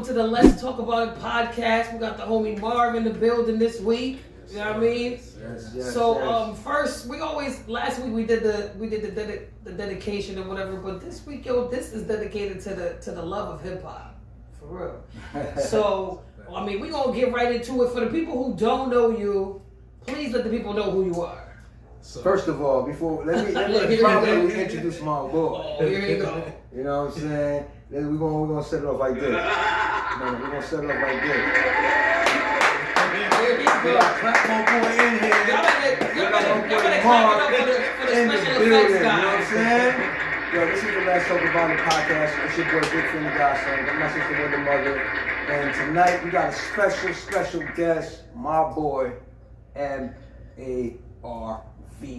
welcome to the Let's Talk About It podcast. We got the homie M.A.R.V in the building this week. You know what I mean? Yes, so first last week we did the dedication or whatever, but this week, this is dedicated to the love of hip hop. For real. So I mean, we gonna get right into it. For the people who don't know you, please let the people know who you are. So, first of all, let me properly introduce my boy. Oh, here you go. You know what I'm saying? We're gonna set it off like this. We're gonna set it off like this. Here you go. Clap my boy in here. Y'all better clap it up for the special effects guy. You know what I'm saying? Yo, this is the Let's Talk About It podcast. It's your boy Big Friend the Godson. Got my sister with the mother. And tonight we got a special guest, my boy M.A.R.V.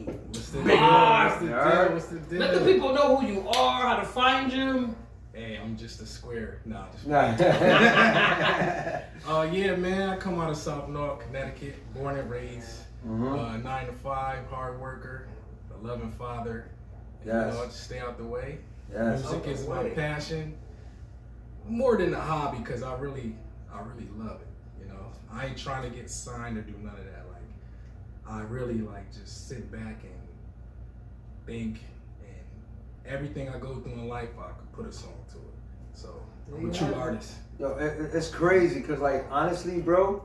What's the deal? Let the people know who you are, how to find you. Hey, I'm just a square. Nah, just Nah. yeah, man. I come out of South Norwalk, Connecticut, born and raised. 9 to 5, hard worker, a loving father. And, Yes. I just stay out the way. Yes. Music is my passion, more than a hobby, because I really love it. You know, I ain't trying to get signed or do none of that. Like, I really like just sit back and think, and everything I go through in life, I could put a song to it. So I'm a true artist. Yo, it's crazy because, like, honestly, bro,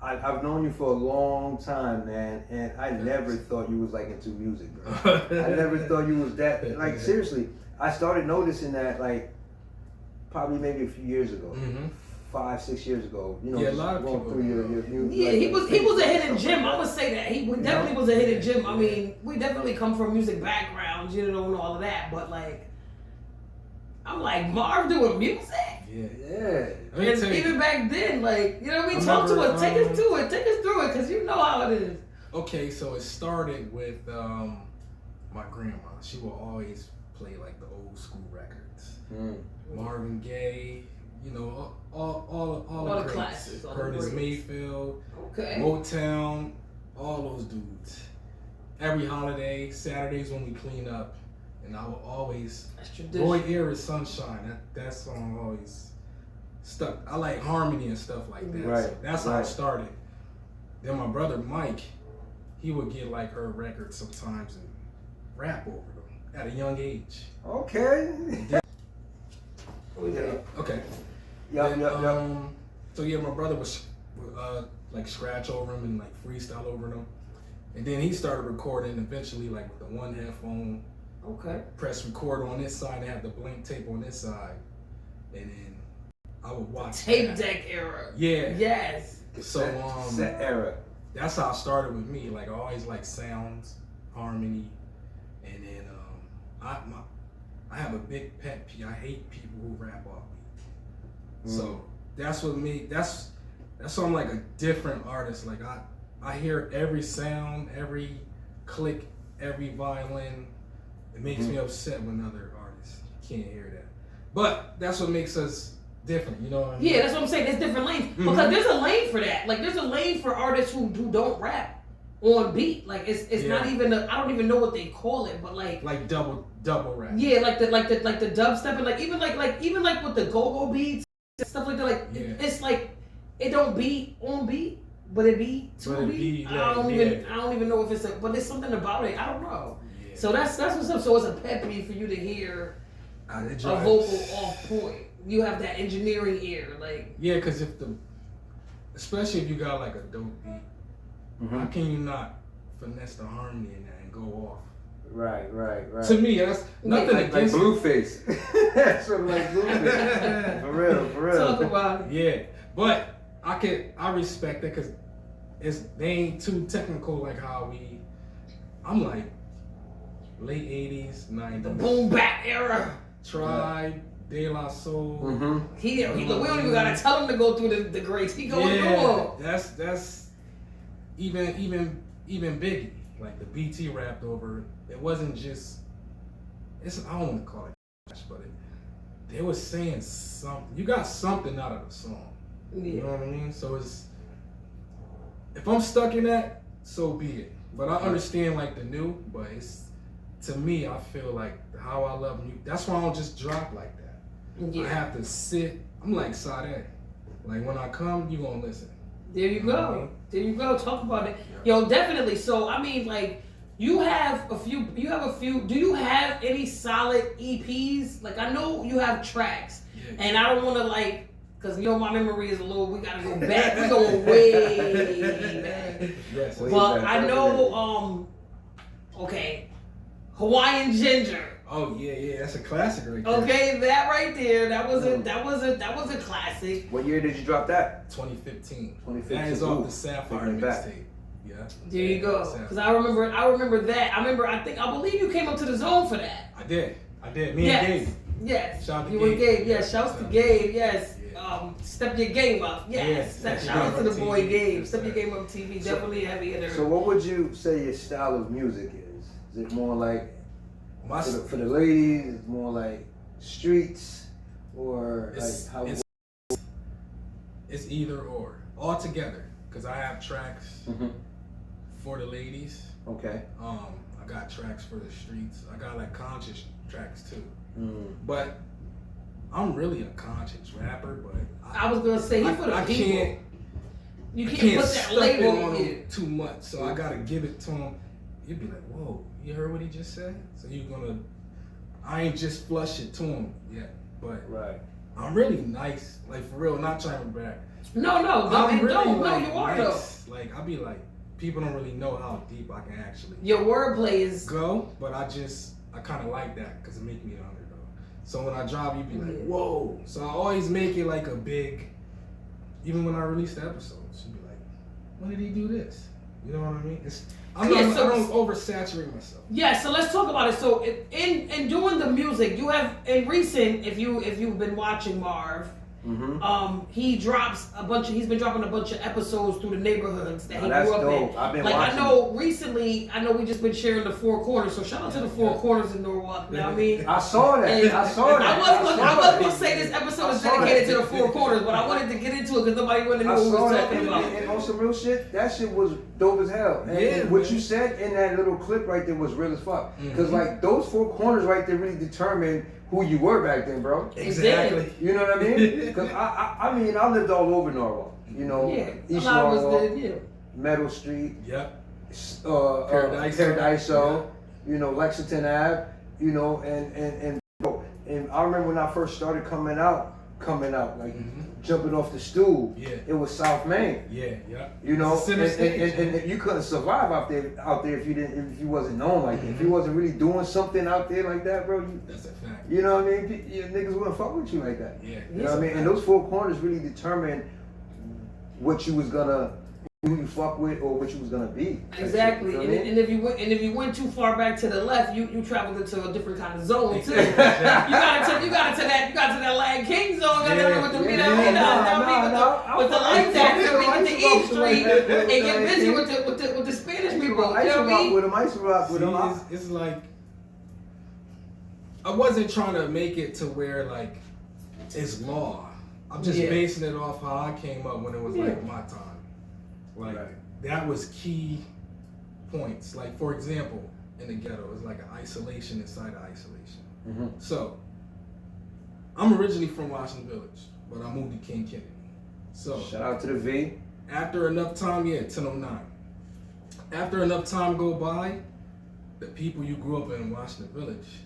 I've known you for a long time, man, and I never thought you was like into music, bro. I never thought you was that. Like, seriously, I started noticing that like probably maybe a few years ago. 5-6 years ago, you know, yeah, a lot of going people. through your Yeah, like, he was a hidden gem. I would say that he definitely was a hidden gem. I mean, we definitely come from music backgrounds, you know, and all of that. But like, I'm like, M.A.R.V doing music. Yeah. And even back then, like, you know what I mean? Talk to us, take us through it, because you know how it is. Okay, so it started with my grandma. She will always play like the old school records. Marvin Gaye, you know, all the greats. Classics, Curtis Mayfield, Okay. Motown, all those dudes. Every holiday, Saturdays when we clean up, and I will always Boy Era Sunshine. That song always stuck. I like harmony and stuff like that. Right. So that's how it started. Then my brother Mike, he would get like her records sometimes and rap over them at a young age. Okay. Okay. Yeah. So yeah, my brother was like scratch over them and like freestyle over them, and then he started recording eventually like with the one headphone. Okay. Press record on this side and have the blank tape on this side, and then I would watch Tape deck era. Yeah. Yes. So that era. That's how it started with me. Like I always like sounds, harmony, and then I have a big pet peeve. I hate people who rap off beat. So that's what me. That's why I'm like a different artist. Like I hear every sound, every click, every violin. It makes me upset when other artists can't hear that. But that's what makes us different, you know what I mean? Yeah, that's what I'm saying. There's different lanes. Because there's a lane for that. Like there's a lane for artists who don't rap on beat. Like it's not even I don't even know what they call it, but like double rap. Yeah, like the dubstep and like even like with the go-go beats and stuff like that. Like it's like it don't beat on beat, but it beat to beat. I don't even know if it's but there's something about it. I don't know. So that's what's up. So it's a pet peeve for you to hear a vocal off point. You have that engineering ear, like because especially if you got like a dope beat, how can you not finesse the harmony in that and go off? Right. To me, that's nothing against like Blueface. That's what like Blueface. For real. Talk about it. Yeah, but I respect it because they ain't too technical like how I'm like late 80s, 90s. The boom bap era. Tribe, De La Soul. We don't even gotta tell him to go through the greats. He going through them. That's even Biggie. Like the BT rapped over. It wasn't just. I don't want to call it, but they were saying something. You got something out of the song. Yeah. You know what I mean? So if I'm stuck in that, so be it. But I understand like the new, but to me, I feel like how I love music. That's why I don't just drop like that. Yeah. I have to sit I'm like Sade. Like when I come, you gonna listen. There you go. There you go. Talk about it. Yo, definitely. So I mean, like, you have a few. Do you have any solid EPs? Like, I know you have tracks, and I don't want to like, cause my memory is a little. We gotta go back. We going way back. Yes. But I know. Okay, Hawaiian Ginger. Oh yeah, that's a classic right there. Okay, that right there. That was a classic. What year did you drop that? 2015. 2015. That is off the Sapphire mixtape. Yeah. There you go. Because I remember that. I believe you came up to the zone for that. I did. Me and Gabe. Yes. Shout out to you Gabe. and Gabe. Yes. Shouts to Gabe. Yes. Yeah. Step your game up. Yes. Shout out to the boy Gabe. Step your game up TV. Definitely heavy hitter. So what would you say your style of music is? Is it more like for the ladies? It's more like streets, or it's either or, all together. Cause I have tracks for the ladies. Okay. I got tracks for the streets. I got like conscious tracks too. But I'm really a conscious rapper. But I was gonna say for the people. You can't put that label on it too much, so I gotta give it to them. You'd be like, whoa, you heard what he just said? So I ain't just flush it to him yet, but I'm really nice, like for real, not trying to brag. No, I'm really you are nice. Like, I'll be like, people don't really know how deep I can actually your wordplay is go, but I kind of like that because it makes me an underdog. So when I drop, you be like, whoa. So I always make it like a big, even when I release the episodes, you be like, when did he do this? You know what I mean? I don't oversaturate myself. Yeah, so let's talk about it. So in doing the music, you have in recent, if you've been watching Marv, he drops he's been dropping a bunch of episodes through the neighborhoods that he grew up in. I've been like watching. I know we just been sharing the Four Corners, so shout out to the Four Corners in Norwalk. You know what I mean? I saw that. I wasn't gonna say this episode is dedicated to the Four Corners, but I wanted to get into it because nobody wanted to know what we was talking about. And on some real shit, that shit was dope as hell. And what you said in that little clip right there was real as fuck. Because like those Four Corners right there really determined who you were back then, bro. Exactly. You know what I mean? Because I mean, I lived all over Norwalk. You know, East Norwalk, Meadows Street, Paradiso, you know, Lexington Ave, you know, and I remember when I first started coming out, like jumping off the stool. Yeah. It was South Main. Yeah. You know, and you couldn't survive out there if you wasn't known like that. If you wasn't really doing something out there like that, bro. That's a fact. You know what I mean? Niggas wouldn't fuck with you like that. Yeah. You know what I mean? And those Four Corners really determined what you was gonna, who you fuck with, or what you was gonna be. Exactly. And if you went too far back to the left, you traveled into a different kind of zone too. you got to that Land King zone. With the light that, with the East Street, and get busy with the Spanish people. I used to rock with them. It's like, I wasn't trying to make it to where like it's law. I'm just basing it off how I came up when it was like my time. Like that was key points. Like for example, in the ghetto, it's like an isolation inside of isolation. So I'm originally from Washington Village, but I moved to King Kennedy. So shout out to the V. After enough time, 1009. After enough time go by, the people you grew up in Washington Village,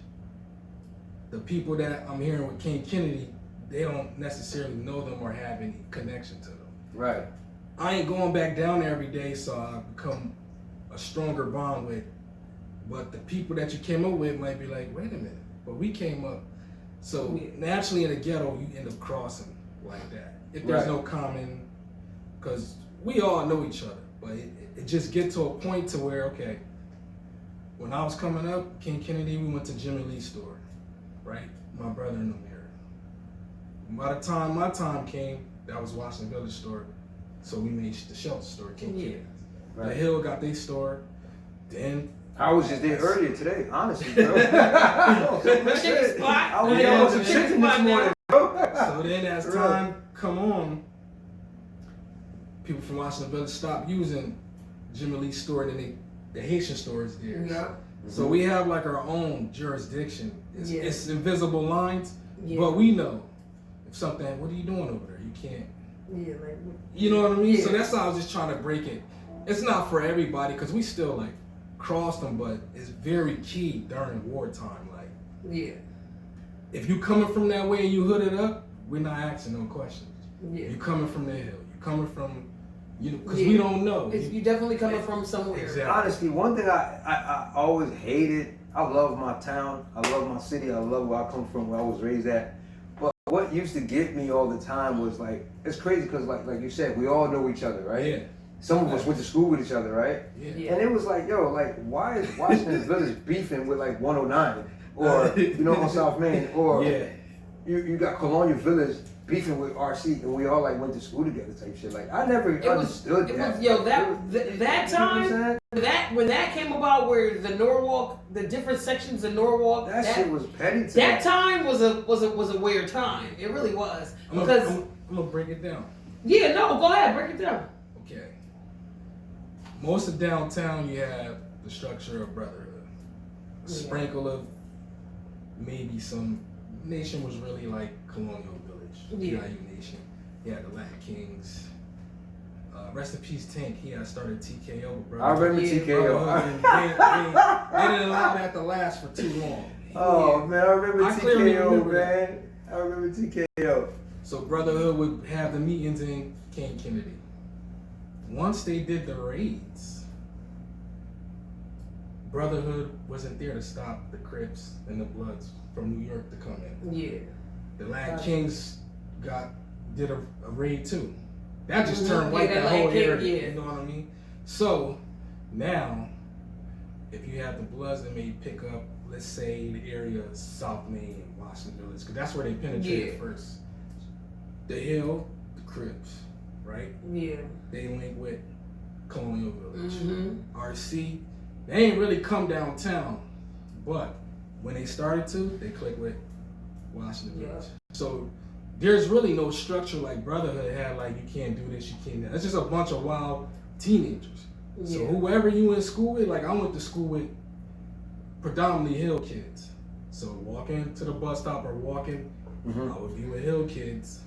the people that I'm hearing with King Kennedy, they don't necessarily know them or have any connection to them. Right. I ain't going back down there every day, so I become a stronger bond with. But the people that you came up with might be like, wait a minute, but we came up. So naturally in the ghetto, you end up crossing like that. If there's no common, because we all know each other, but it just get to a point to where, okay, when I was coming up, King Kennedy, we went to Jimmy Lee's store, right? My brother and them here. By the time my time came, that was Washington Village store. So we made the shelter store, King Kennedy. The Hill got their store. Then I was just there earlier today, honestly, bro. I was there on some chicken this morning, bro. So then as time come on, people from Washington Village stopped using Jimmy Lee's store, and then the Haitian store is there. Yeah. So we have like our own jurisdiction. It's invisible lines, but we know if something, what are you doing over there? You can't. Yeah, like. You know what I mean? Yeah. So that's how I was just trying to break it. It's not for everybody because we still like cross them, but it's very key during wartime. Like, yeah. If you coming from that way and you hooded up, we're not asking no questions. Yeah. You coming from the hill. You coming from, because we don't know. You definitely coming from somewhere. Exactly. Honestly, one thing I always hated, I love my town, I love my city, I love where I come from, where I was raised at. But what used to get me all the time was like, it's crazy because like you said, we all know each other, right? Yeah. Some of us went to school with each other, right? Yeah. And it was like, yo, like, why is Washington Village beefing with like 109? Or, on South Main? Or you got Colonial Village beefing with RC, and we all like went to school together type shit. Like, I never understood that. That time, when that came about, where the Norwalk, the different sections of Norwalk, that shit was petty. That time was a weird time. It really was. I'm gonna break it down. Yeah, no, go ahead, break it down. Okay. Most of downtown, you have the structure of Brotherhood. A sprinkle of maybe some. Nation was really like Colonial Village. Yeah. PIU Nation. You had the Latin Kings. Rest in peace, Tank. He had started TKO, bro. I remember TKO. They didn't allow that to last for too long. Oh man, I remember TKO, that. man. I remember TKO. So Brotherhood would have the meetings in King Kennedy. Once they did the raids, Brotherhood wasn't there to stop the Crips and the Bloods from New York to come in. Yeah. The Latin Kings did a raid too. That just turned white that whole area. You know what I mean? So now, if you have the Bloods that may pick up, let's say the area of South Main and Washington Village, because that's where they penetrated first. The Hill, the Crips, right? Yeah. They link with Colonial Village. Mm-hmm. RC, they ain't really come downtown, but when they started to, they clicked with Washington Village. So there's really no structure like Brotherhood had, like you can't do this, you can't do that. It's just a bunch of wild teenagers. Yeah. So whoever you in school with, like I went to school with predominantly Hill kids. So walking to the bus stop or walking, I would be with Hill kids.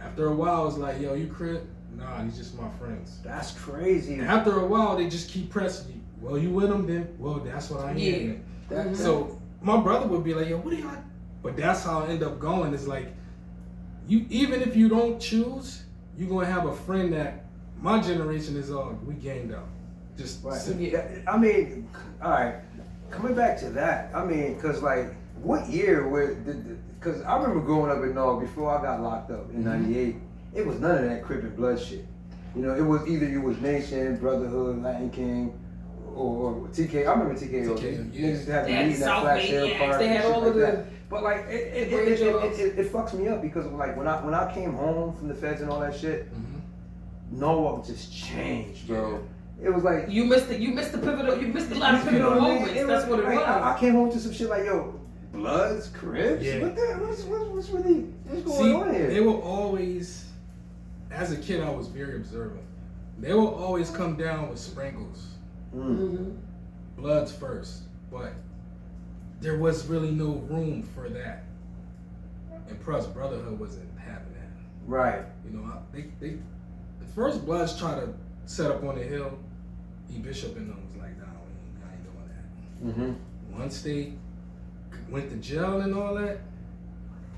After a while, it's like, yo, you Crip? Nah, these just my friends. That's crazy. And after a while, they just keep pressing you. Well, you with them then? Well, that's what I am. Yeah. So my brother would be like, yo, what are y'all? But that's how I end up going. It's like, you even if you don't choose, you're gonna have a friend that my generation is all we ganged out. Just I mean, all right. Coming back to that, I mean, cause like, what year cause I remember growing up in Norwalk before I got locked up in '98. It was none of that Crip and Blood shit. You know, it was either you was Nation, Brotherhood, Latin King, or TK. I remember TKO. Niggas had to meet in that flash sale park. They had all of that. But like, it fucks me up because like when I came home from the feds and all that shit, Norwalk just changed, bro. It was like you missed the pivotal. You missed a lot of pivotal moments. That's what it was. I came home to some shit like, yo, Bloods, Crips. Yeah. What's going on here? They will always, as a kid, I was very observant. They will always come down with sprinkles. Bloods first, but there was really no room for that. And plus, Brotherhood wasn't having that. Right. You know, the first Bloods try to set up on the hill. E. Bishop and them was like, nah, I ain't doing that. Once they went to jail and all that,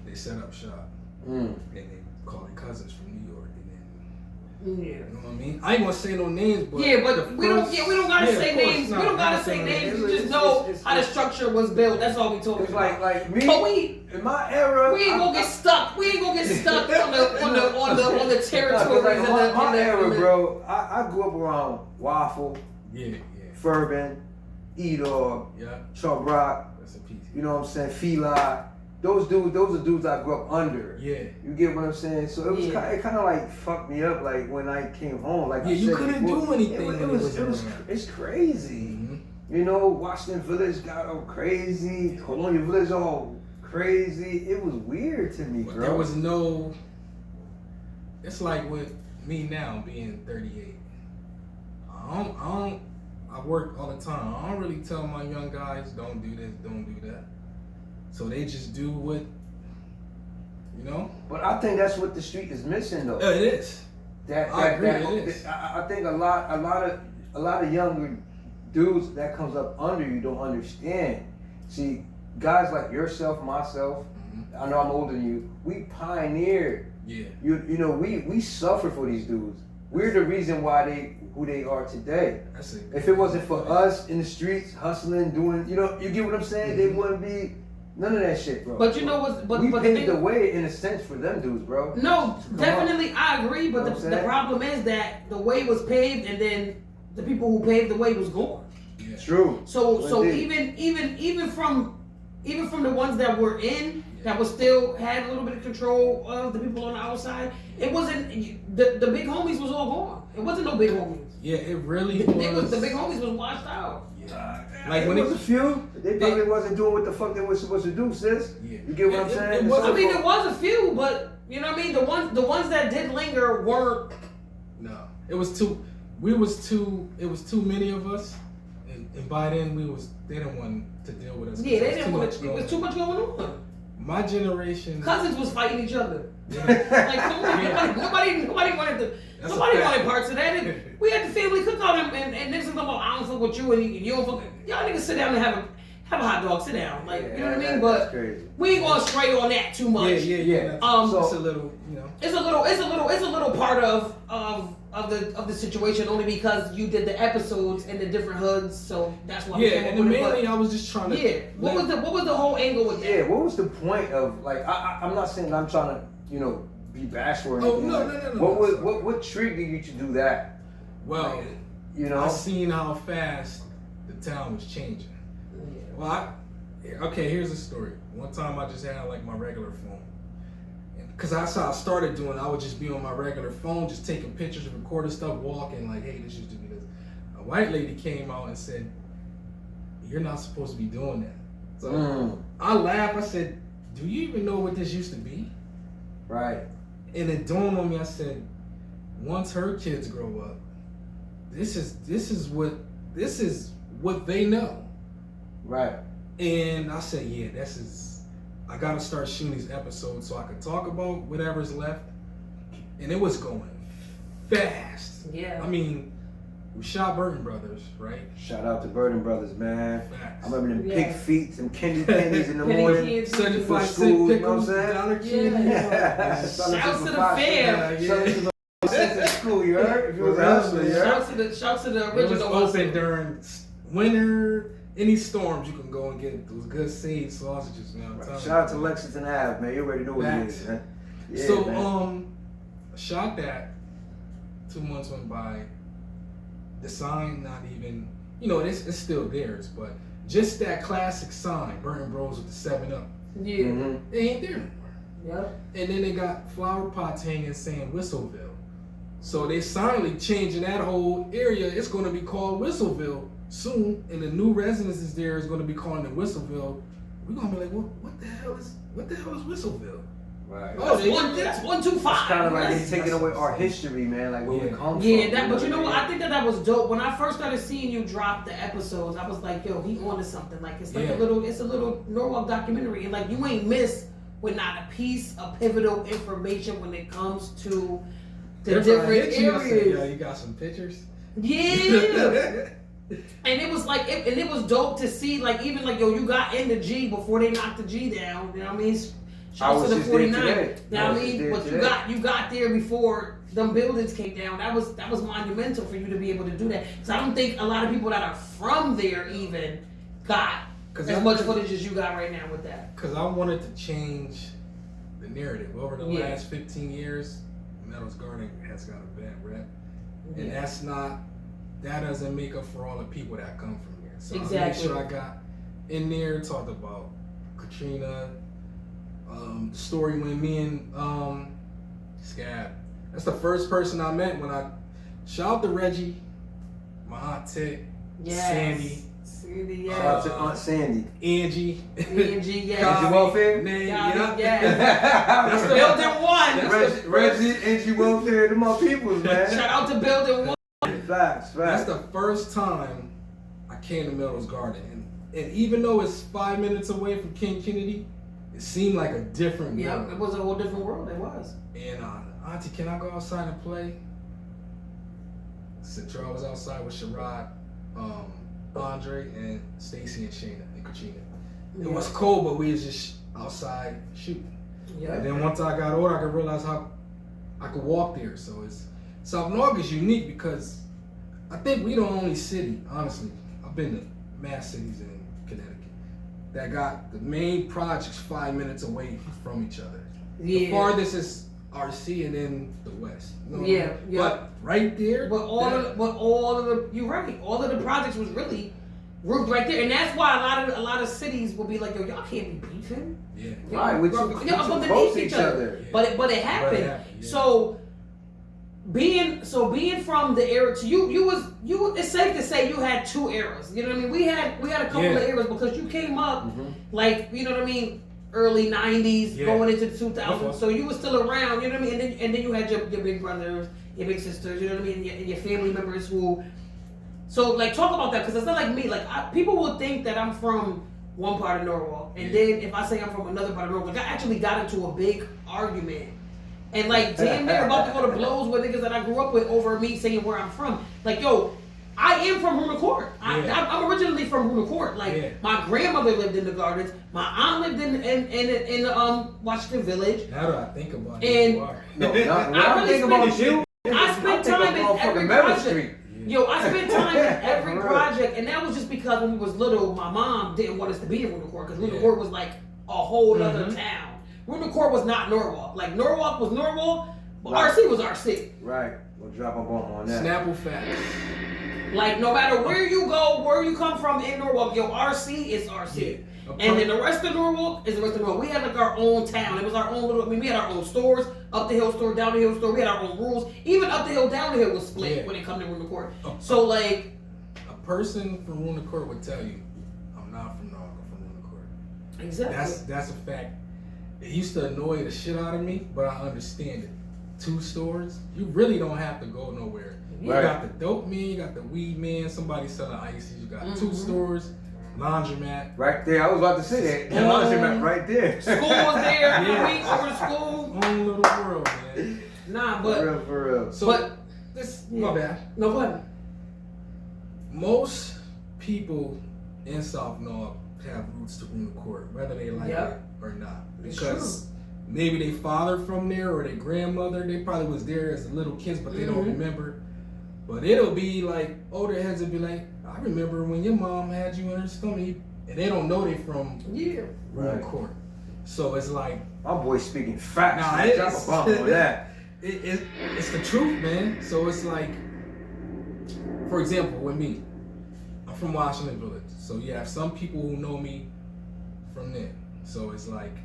they set up shop. And they called their cousins from New York. You know what I mean? I ain't gonna say no names, but we don't gotta say names. We don't gotta say names. We just know how the structure was built. That's all we talking about. Like me, but in my era, we ain't gonna get stuck. We ain't gonna get stuck on the territories. My era, bro. I grew up around Waffle, Furban, E-Dog, Chubb Rock. You know what I'm saying? Feli. Those are dudes I grew up under. Yeah. You get what I'm saying? So it was it kind of like fucked me up like when I came home. Like you couldn't do anything. It's crazy. You know, Washington Village got all crazy. Colonial Village all crazy. It was weird to me, bro. There was no. It's like with me now being 38. I work all the time. I don't really tell my young guys don't do this, don't do that. So they just do what You know? But I think that's what the street is missing, though. Yeah, it is. I agree. I think a lot of younger dudes that comes up under you don't understand. See, guys like yourself, myself, I know I'm older than you. We pioneered. Yeah. You know, we suffer for these dudes. We're the reason why who they are today. If it wasn't for us in the streets hustling, doing, you know, you get what I'm saying? They wouldn't be none of that shit, bro. But you know what? But we but paved the way in a sense for them dudes, bro. No, definitely, I agree. But You know the problem is that the way was paved, and then the people who paved the way was gone. Yeah. True. So even from the ones that were in, that was still had a little bit of control of the people on the outside, it wasn't the big homies was all gone. It wasn't no big homies. Yeah, it really was. The big homies was washed out. Yeah. Like when it was a few, they probably wasn't doing what the fuck they were supposed to do, sis. Yeah. You get what I'm saying? There was a few, but you know what I mean. The ones that did linger weren't. No, it was too. It was too many of us, and by then they didn't want to deal with us. Yeah, they didn't want to. It was too much going on. My generation. Cousins was fighting each other. Yeah. Like come on, nobody wanted to. Nobody wanted parts of that. And we had the family cookout and niggas talking about I don't fuck with you and you don't fuck. Y'all niggas sit down and have a hot dog. Sit down, like you know what I mean. But we ain't gonna stray on that too much. Yeah. So it's a little, you know. It's a little part of the situation only because you did the episodes in the different hoods, so that's why. Yeah, and mainly I was just trying to. Yeah. What was the whole angle with that? Yeah. What was the point of like? I'm not saying I'm trying to be bashful or anything. No. What triggered you to do that? Well, I seen how fast the town was changing. Yeah. Well, okay, here's the story. One time I just had like my regular phone. Because that's how I started doing. I would just be on my regular phone, just taking pictures, recording stuff, walking like, hey, this used to be this. A white lady came out and said, you're not supposed to be doing that. So I laughed. I said, do you even know what this used to be? Right. And it dawned on me. I said, once her kids grow up, this is what they know. Right. And I said, yeah, I gotta start shooting these episodes so I can talk about whatever's left. And it was going fast. Yeah. I mean, we shot Burton Brothers, right? Shout out to Burton Brothers, man. Facts. I remember them pig feet, some candy pennies in the morning. 75 school, cent you know what $1 I'm saying? candy. Yeah. Shouts to the fam. Shouts to school, you heard? If you was a hustler, you heard? Shouts to the original. It was open during winter. Any storms, you can go and get those good sage sausages, man. Shout out to Lexington Ave, man. You already know what it is, man. Yeah, so, man. shot that. 2 months went by. The sign, not even, it's still theirs, but just that classic sign, Burton Bros with the 7-Up. Yeah. Mm-hmm. It ain't there anymore. Yep. And then they got flower pots hanging saying Whistleville. So they silently changing that whole area. It's going to be called Whistleville soon, and the new residences there is going to be calling it Whistleville. We're going to be like, what the hell is Whistleville? Right. Oh, that's 125. It's kind of like they're taking away our history, man. Like where we come from. Yeah, but you know what? I think that was dope. When I first started seeing you drop the episodes, I was like, yo, he onto something. Like it's like a little Norwalk documentary, and like you ain't missed with not a piece of pivotal information when it comes to the different areas. Yeah, you got some pictures. Yeah. And it was like, it was dope to see, like, even like, yo, you got in the G before they knocked the G down. You know what I mean? Shouts to the 49. You know what I mean? But you got there before them buildings came down. That was monumental for you to be able to do that. Because I don't think a lot of people that are from there even got as much footage as you got right now with that. Because I wanted to change the narrative. Over the last 15 years, Meadows Garden has got a bad rep. And that doesn't make up for all the people that come from here. So I made sure I got in there, talked about Katrina, the story when me and Scab. That's the first person I met when I shout out to Reggie, my aunt Tit, Sandy, shout out to Aunt Sandy, Angie, Angie Welfare, That's the building one. Reggie, Angie Welfare, them my peoples, man. Shout out to building one. Facts. That's the first time I came to Meadows Garden, and even though it's 5 minutes away from King Kennedy, it seemed like a different world. Yeah, it was a whole different world. It was. And Auntie, can I go outside and play? Central was outside with Sherrod, Andre, and Stacy and Shayna and Katrina. It was cold, but we was just outside shooting. Yeah. And then once I got older, I could realize how I could walk there. So South Norwalk is unique because I think we the only city, honestly. I've been to mass cities in Connecticut that got the main projects 5 minutes away from each other. Yeah. The farthest is RC and then the West. You know Yeah. But right there. But all of the you're right. All of the projects was really grouped right there, and that's why a lot of cities will be like, yo, y'all can't be beefing. Yeah. Right, we're too close to each other. Yeah. But it happened. Yeah. So being from the era to you was it's safe to say you had two eras. You know what I mean? We had a couple of eras because you came up like, you know what I mean, early 90s going into the 2000s. So you were still around, you know what I mean? And then you had your big brothers, your big sisters, you know what I mean, and your family members who. So like talk about that, because it's not like me. Like people will think that I'm from one part of Norwalk, and then if I say I'm from another part of Norwalk, like I actually got into a big argument. And like damn near about to go to blows with niggas that I grew up with over me saying where I'm from. Like, yo, I am from Runa Court. I'm originally from Runa Court. Like my grandmother lived in the Gardens. My aunt lived in Washington Village. Now that I think about it, and you are. I think about you. I spent time in every Meadows project. Yo, I spent time in every project, and that was just because when we was little, my mom didn't want us to be in Runa Court, because Runa Court was like a whole other town. Runa Court was not Norwalk. Like Norwalk was Norwalk, but RC was RC. Right. We'll drop a bomb on that. Snapple facts. Like no matter where you go, where you come from in Norwalk, yo, RC is RC. Yeah. And then the rest of Norwalk is the rest of Norwalk. We had like our own town. It was our own little, we had our own stores, up the hill store, down the hill store. We had our own rules. Even up the hill, down the hill was split when it come to Runa Court. So like, a person from Runa Court would tell you, I'm not from Norwalk, I'm from Runa Court. Exactly. That's a fact. It used to annoy the shit out of me, but I understand it. 2 stores, you really don't have to go nowhere. You got the dope man, you got the weed man, somebody selling ices, you got 2 stores, laundromat. Right there, I was about to say that. The laundromat right there. School was there, week over to school. Own little world, man. Nah, but For real. So, my bad. No, go ahead. Most people in South Norwalk have roots to Runa Court, whether they like it or not. Because maybe they father from there or their grandmother, they probably was there as little kids, but they don't remember. But it'll be like, older heads will be like, I remember when your mom had you in her stomach, and they don't know they from Runa Court. So it's like, my boy speaking facts. Nah, Drop a bomb on that. It's the truth, man. So it's like, for example, with me, I'm from Washington Village. So you have some people who know me from there. So it's like,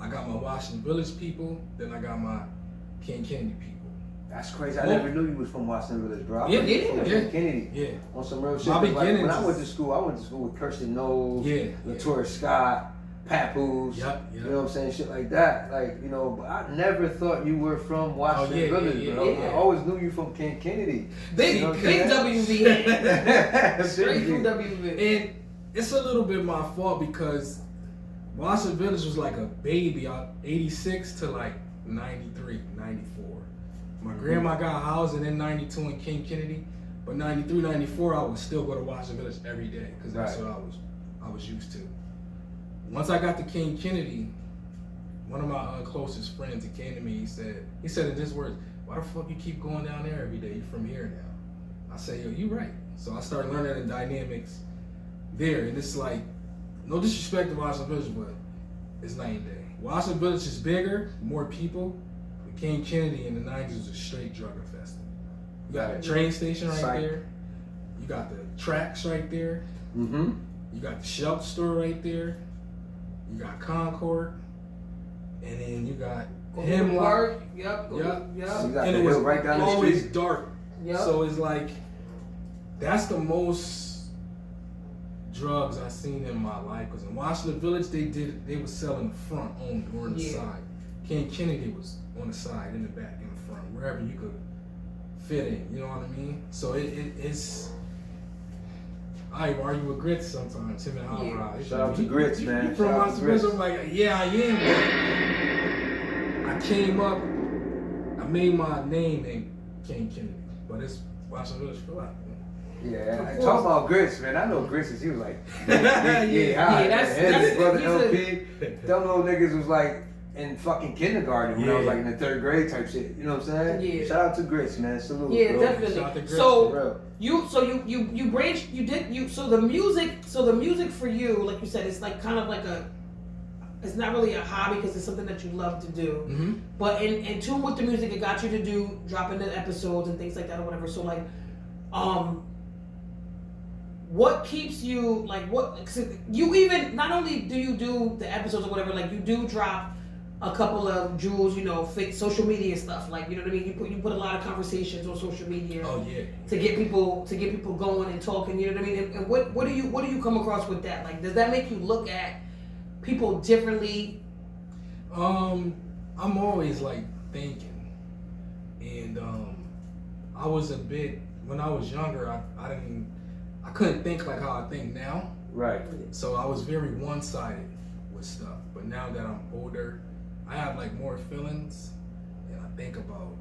I got my Washington Village people, then I got my King Kennedy people. That's crazy. I never knew you was from Washington Village, bro. Yeah, Kennedy. Yeah. On some real shit. My Like, beginnings. when I went to school with Kirsten Knowles, Latoya Scott, Papoose. You know what I'm saying? Shit like that. Like, you know, but I never thought you were from Washington Village, bro. I always knew you from King Kennedy. Big WV. Straight from WV. And it's a little bit my fault because Washington Village was like a baby, 86 to like 93, 94. My grandma got housing in 92 in King Kennedy, but 93, 94, I would still go to Washington Village every day because that's what I was used to. Once I got to King Kennedy, one of my closest friends, he came to me, he said in his words, why the fuck you keep going down there every day? You from here now. I said, yo, you right. So I started learning the dynamics there, and it's like, no disrespect to Washington Village, but it's night and day. Washington Village is bigger, more people. But King Kennedy in the 90s was a straight drug infested. You got a train station right there. You got the tracks right there. You got the shelter store right there. You got Concord. And then you got Hemlock. Yep. So and it was right down always the street. Dark. Yep. So it's like, that's the most drugs I seen in my life. Because in Washington Village, they was selling the front only or on the side. King Kennedy was on the side, in the back, in the front, wherever you could fit in. You know what I mean? So it's. I argue with Grits sometimes. Him and Hot Rod. Shout out to Grits, man. From Shout my out to Grits. I'm like, yeah, I am. I came up. I made my name in King Kennedy, but it's watching this for life. Yeah, talk about Grits, man. I know Grits is he was like, that's brother LP. Them little niggas was like in fucking kindergarten when I was like in the 3rd grade type shit. You know what I'm saying? Yeah. Shout out to Grits, man. Salute. Yeah, bro. definitely. Shout out to Grits, So the music for you, like you said, it's like kind of like it's not really a hobby because it's something that you love to do. Mm-hmm. But in tune with the music, it got you to do dropping the episodes and things like that or whatever. So like, what keeps you like you even not only do you do the episodes or whatever, like you do drop a couple of jewels, fake social media stuff, like, you know what I mean, you put a lot of conversations on social media to get people going and talking, you know what I mean, and what do you come across with that? Like, does that make you look at people differently? I'm always like thinking, and I was when I was younger, I couldn't think like how I think now. Right. So I was very one-sided with stuff. But now that I'm older, I have like more feelings, and I think about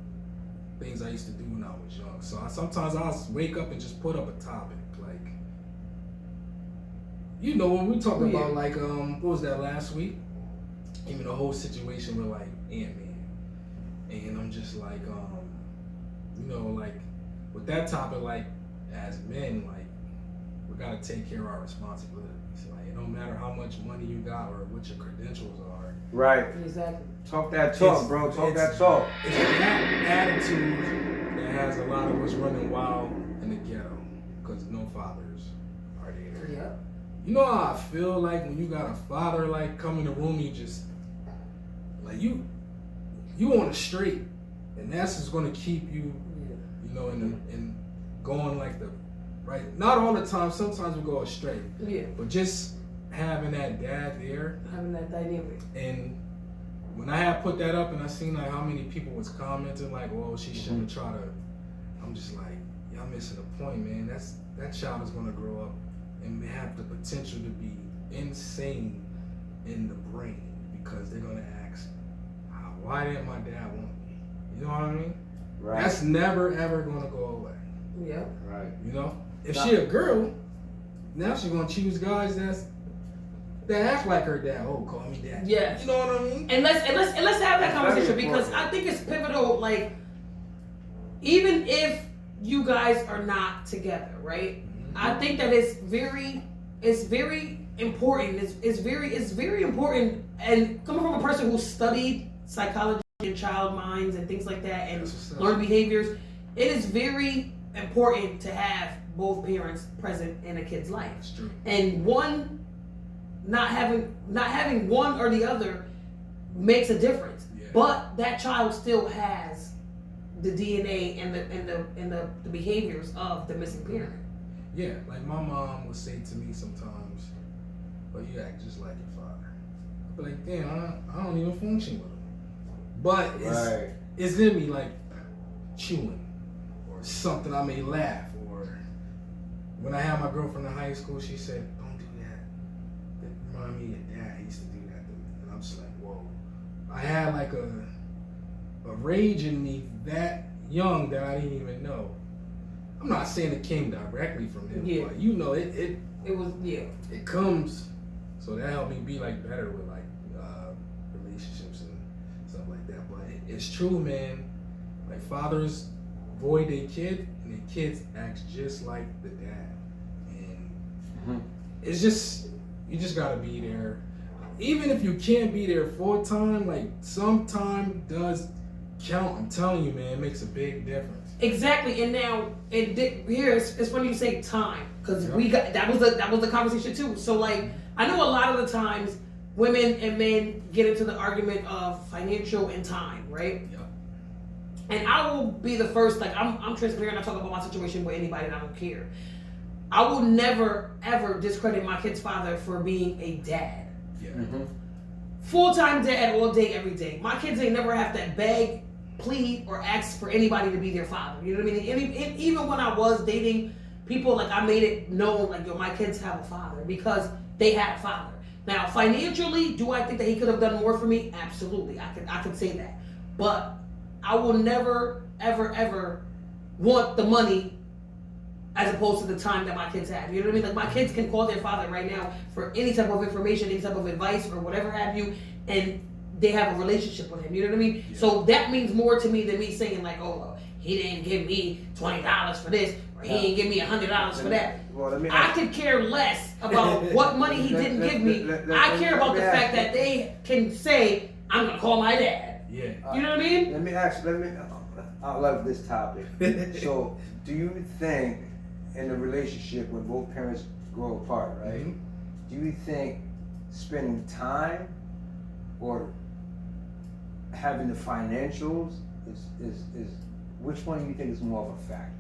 things I used to do when I was young. So sometimes I'll wake up and just put up a topic, like, when we talked about like what was that last week? Even the whole situation with like Ant-Man, and I'm just like like with that topic, like as men, like, we gotta take care of our responsibilities. Like, it don't matter how much money you got or what your credentials are. Right. Exactly. Talk that talk, bro. Talk that talk. It's that attitude that has a lot of us running wild in the ghetto because no fathers are there. Yeah. You know how I feel like when you got a father like come in the room, you just like you on the straight, and that's just gonna keep you, in going like the right. Not all the time. Sometimes we go astray. Yeah. But just having that dad there, having that dynamic. And when I had put that up, and I seen like how many people was commenting like, "Well, she shouldn't try to." I'm just like, y'all missing the point, man. That child is gonna grow up and have the potential to be insane in the brain because they're gonna ask, "Why didn't my dad want me?" You know what I mean? Right. That's never ever gonna go away. Yeah. Right. If she a girl, now she's gonna choose guys that act like her dad. Oh, call me dad. Yeah. You know what I mean? And let's have that conversation because I think it's pivotal. Like, even if you guys are not together, right? Mm-hmm. I think that it's very important. It's very important. And coming from a person who studied psychology and child minds and things like that and learned behaviors, it is very important to have both parents present in a kid's life. That's true. And one not having one or the other makes a difference. Yeah. But that child still has the DNA and the behaviors of the missing parent. Yeah, like my mom would say to me sometimes, "But you act just like your father." I'd be like, "Damn, I don't even function with him." But it's in me, like chewing or something. I may laugh. Or when I had my girlfriend in high school, she said, "Don't do that. That remind me of dad. He used to do that to me." And I'm just like, whoa. I had like a rage in me that young that I didn't even know. I'm not saying it came directly from him, but it was it comes. So that helped me be like better with like relationships and stuff like that. But it's true, man. Like fathers void their kid, and their kids act just like the dad. And it's just, you just gotta be there. Even if you can't be there full time, like some time does count. I'm telling you, man, it makes a big difference. Exactly. And now it's funny you say time, because we got that was the conversation too. So like, I know a lot of the times women and men get into the argument of financial and time, right? Yeah. And I will be the first, like I'm transparent. I talk about my situation with anybody, and I don't care. I will never ever discredit my kid's father for being a dad. Yeah. Mm-hmm. Full-time dad all day, every day. My kids ain't never have to beg, plead, or ask for anybody to be their father. You know what I mean? And even when I was dating people, like, I made it known, like, yo, my kids have a father because they had a father. Now, financially, do I think that he could have done more for me? Absolutely. I could say that. But I will never, ever, ever want the money as opposed to the time that my kids have. You know what I mean? Like, my kids can call their father right now for any type of information, any type of advice, or whatever have you, and they have a relationship with him. You know what I mean? Yeah. So that means more to me than me saying, like, oh, well, he didn't give me $20 for this, or he didn't give me $100 for that. Well, I could care less about what money he didn't give me. I care about the fact that they can say, I'm going to call my dad. Yeah. You know what I mean? Let me ask, I love this topic. So, do you think in a relationship when both parents grow apart, right? Mm-hmm. Do you think spending time or having the financials is which one do you think is more of a factor?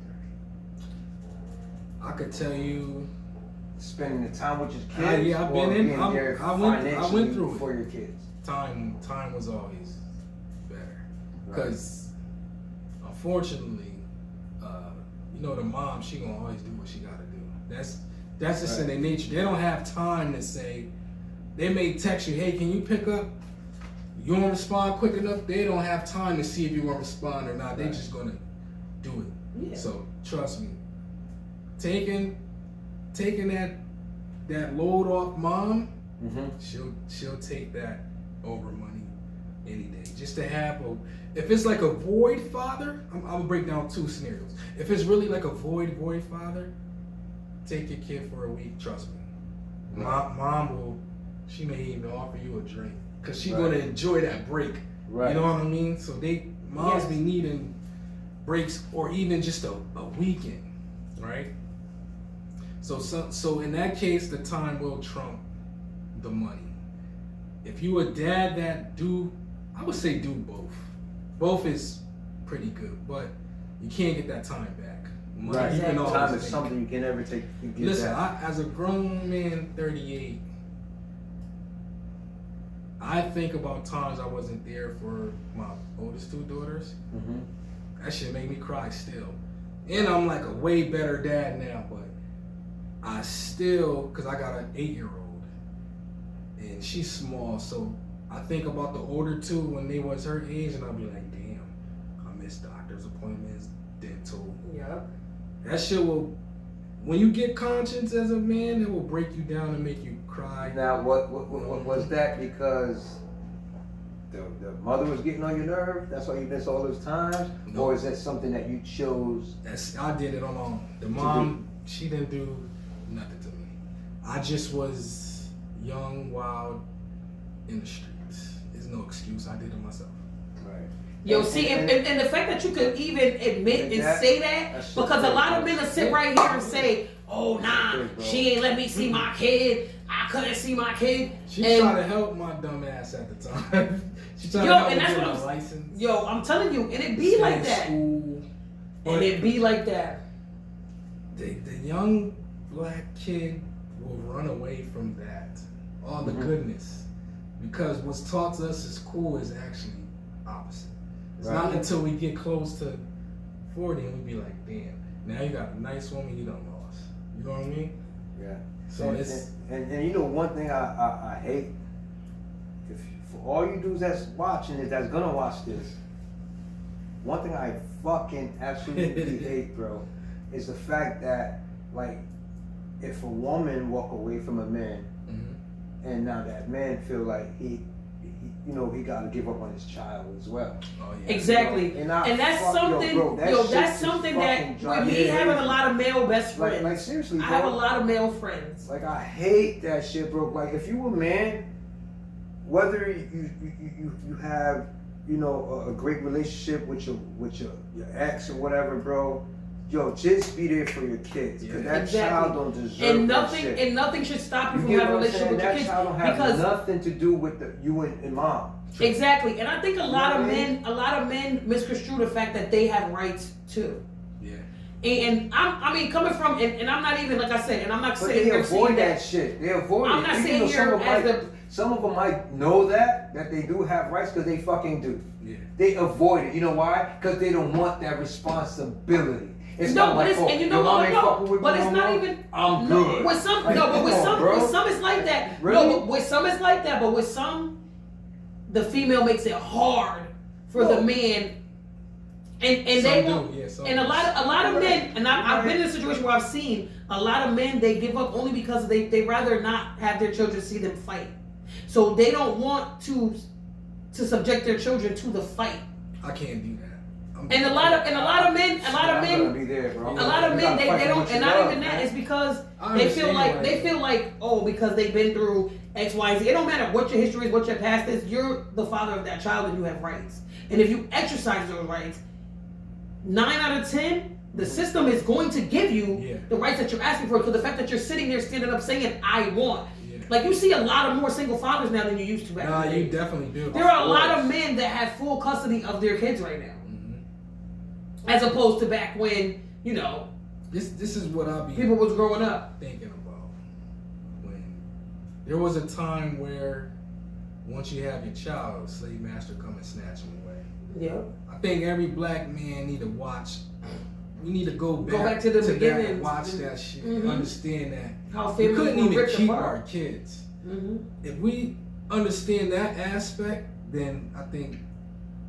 I could tell you, spending the time with your kids. Yeah, I've been in. I went through it for your kids. Time was always better because, unfortunately, you know, the mom, she gonna always do what she gotta do. That's just in their nature. They don't have time to say. They may text you, hey, can you pick up? You won't respond quick enough. They don't have time to see if you won't respond or not. They're just gonna do it. Yeah. So trust me. Taking that load off mom, she'll take that over money any day. Just to have if it's like a void father, I'm gonna break down two scenarios. If it's really like a void father, take your kid for a week. Trust me, mom she may even offer you a drink because she's gonna enjoy that break. Right. You know what I mean? So moms be needing breaks or even just a weekend, right? So in that case, the time will trump the money. If you a dad that I would say do both. Both is pretty good, but you can't get that time back. Money, time is something you can never take. Listen, as a grown man, 38, I think about times I wasn't there for my oldest two daughters. Mm-hmm. That shit made me cry still. And I'm like a way better dad now, but I still, because I got an 8-year-old and she's small, so I think about the older two when they was her age and I'll be like, damn, I miss doctor's appointments, dental. Yeah. That shit will, when you get conscience as a man, it will break you down and make you cry. Now, what was that because the mother was getting on your nerve? That's why you missed all those times? No. Or is that something that you chose? I did it on my own. The mom, she didn't do nothing to me. I just was young, wild, in the streets. There's no excuse. I did it myself. Right. Yo, see, and the fact that you could even admit and say that, because a lot of men will sit right here and say, oh, nah, she ain't let me see my kid. I couldn't see my kid. She tried to help my dumb ass at the time. She tried to help me get my license. Yo, I'm telling you, and it be like that. And it be like that. The young black kid will run away from that. All the goodness. Because what's taught to us is cool is actually opposite. It's not until we get close to 40 and we be like, damn, now you got a nice woman you done lost. You know what I mean? Yeah. So and you know one thing I hate, if for all you dudes that's gonna watch this, one thing I fucking absolutely hate, bro, is the fact that like if a woman walk away from a man, and now that man feel like he got to give up on his child as well. Oh, yeah. Exactly. You know? And that's something. That's something that with me having a lot of male best friends. Like seriously, bro, I have a lot of male friends. Like I hate that shit, bro. Like if you a man, whether you have a great relationship with your ex or whatever, bro. Yo, just be there for your kids, because that child don't deserve that shit. And nothing should stop you from having a relationship with your kids. That child don't have nothing to do with you and mom. Exactly, and I think a lot of men misconstrue the fact that they have rights too. Yeah. And I mean, coming from, and I'm not even, like I said, and I'm not saying they avoid that shit. They avoid it. I'm not saying here some of them might know that they do have rights because they fucking do. Yeah. They avoid it. You know why? Because they don't want that responsibility. It's no, not but my it's fault. and you know Your mom what? ain't No, fucking with but me it's no not more. even. I'm no, good. With some, Like, no, but with come on, some, bro. with some it's like that. Really? No, but with some it's like that. But with some, the female makes it hard for the man. And they won't. And a lot of men, and I've been in a situation where I've seen a lot of men, they give up only because they rather not have their children see them fight. So they don't want to subject their children to the fight. I can't do that. And a lot of men, Be there, bro. a lot of men, they don't, and not even that. It's because they feel like, oh, because they've been through X, Y, and Z. It don't matter what your history is, what your past is. You're the father of that child, and you have rights. And if you exercise those rights, 9 out of 10, the system is going to give you the rights that you're asking for. Because the fact that you're sitting there, standing up, saying, "I want." Like, you see a lot of more single fathers now than you used to back then. You definitely do. There are a lot of men that have full custody of their kids right now. As opposed to back when, you know, this is what I be people was growing up thinking about. When there was a time where once you have your child, slave master come and snatch him away. Yeah. I think every black man need to watch. We need to go back to the beginning and watch that shit. And understand that how we couldn't even keep apart. our kids. If we understand that aspect, then I think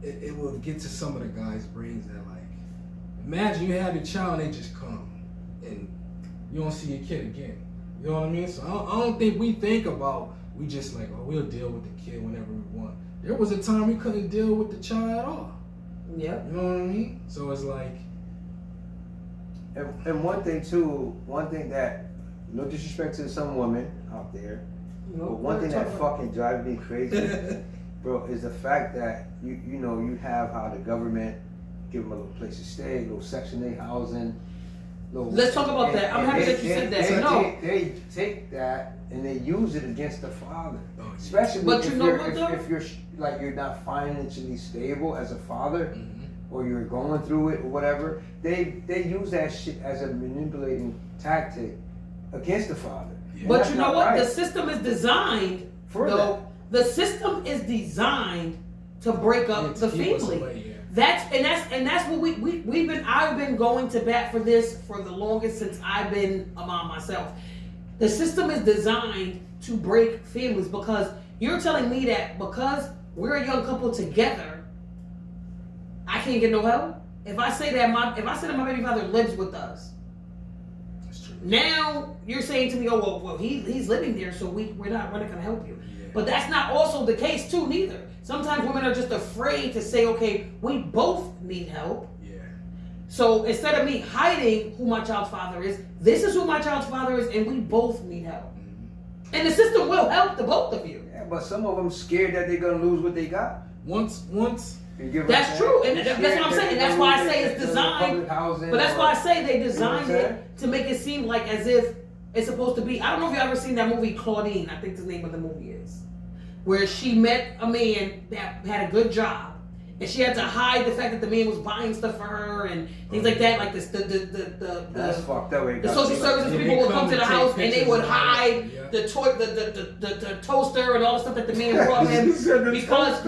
it will get to some of the guys' brains that like. Imagine you have your child and they just come and you don't see your kid again. You know what I mean? So I don't think we think about, we just like, oh, we'll deal with the kid whenever we want. There was a time we couldn't deal with the child at all. Yeah. You know what I mean? So it's like. And one thing that, no disrespect to some women out there, but one thing that fucking drives me crazy, bro, is the fact that you have how the government give them a little place to stay, a little Section 8 housing. Let's talk about that. I'm happy that you said that. They take that and they use it against the father, especially if you're like you're not financially stable as a father, or you're going through it or whatever. They use that shit as a manipulating tactic against the father. But you know what? Right. The system is designed for that. The system is designed to break up the family. That's what I've been going to bat for this for the longest since I've been a mom myself. The system is designed to break families because you're telling me that because we're a young couple together, I can't get no help. If I say that my baby father lives with us, that's true. Now you're saying to me, oh well he's living there, so we're not gonna help you. Yeah. But that's not also the case too, neither. Sometimes women are just afraid to say, okay, we both need help. Yeah. So instead of me hiding who my child's father is, this is who my child's father is, and we both need help. And the system will help the both of you. Yeah, but some of them scared that they're gonna lose what they got. Once. That's true, and that's what I'm saying. And that's why I say it's designed. But that's why I say they designed it to make it seem like as if it's supposed to be. I don't know if you ever seen that movie Claudine. I think the name of the movie is. Where she met a man that had a good job, and she had to hide the fact that the man was buying stuff for her and things like that. Like that's fucked up. The social services people would come to the house and they would hide the toaster and all the stuff that the man brought him because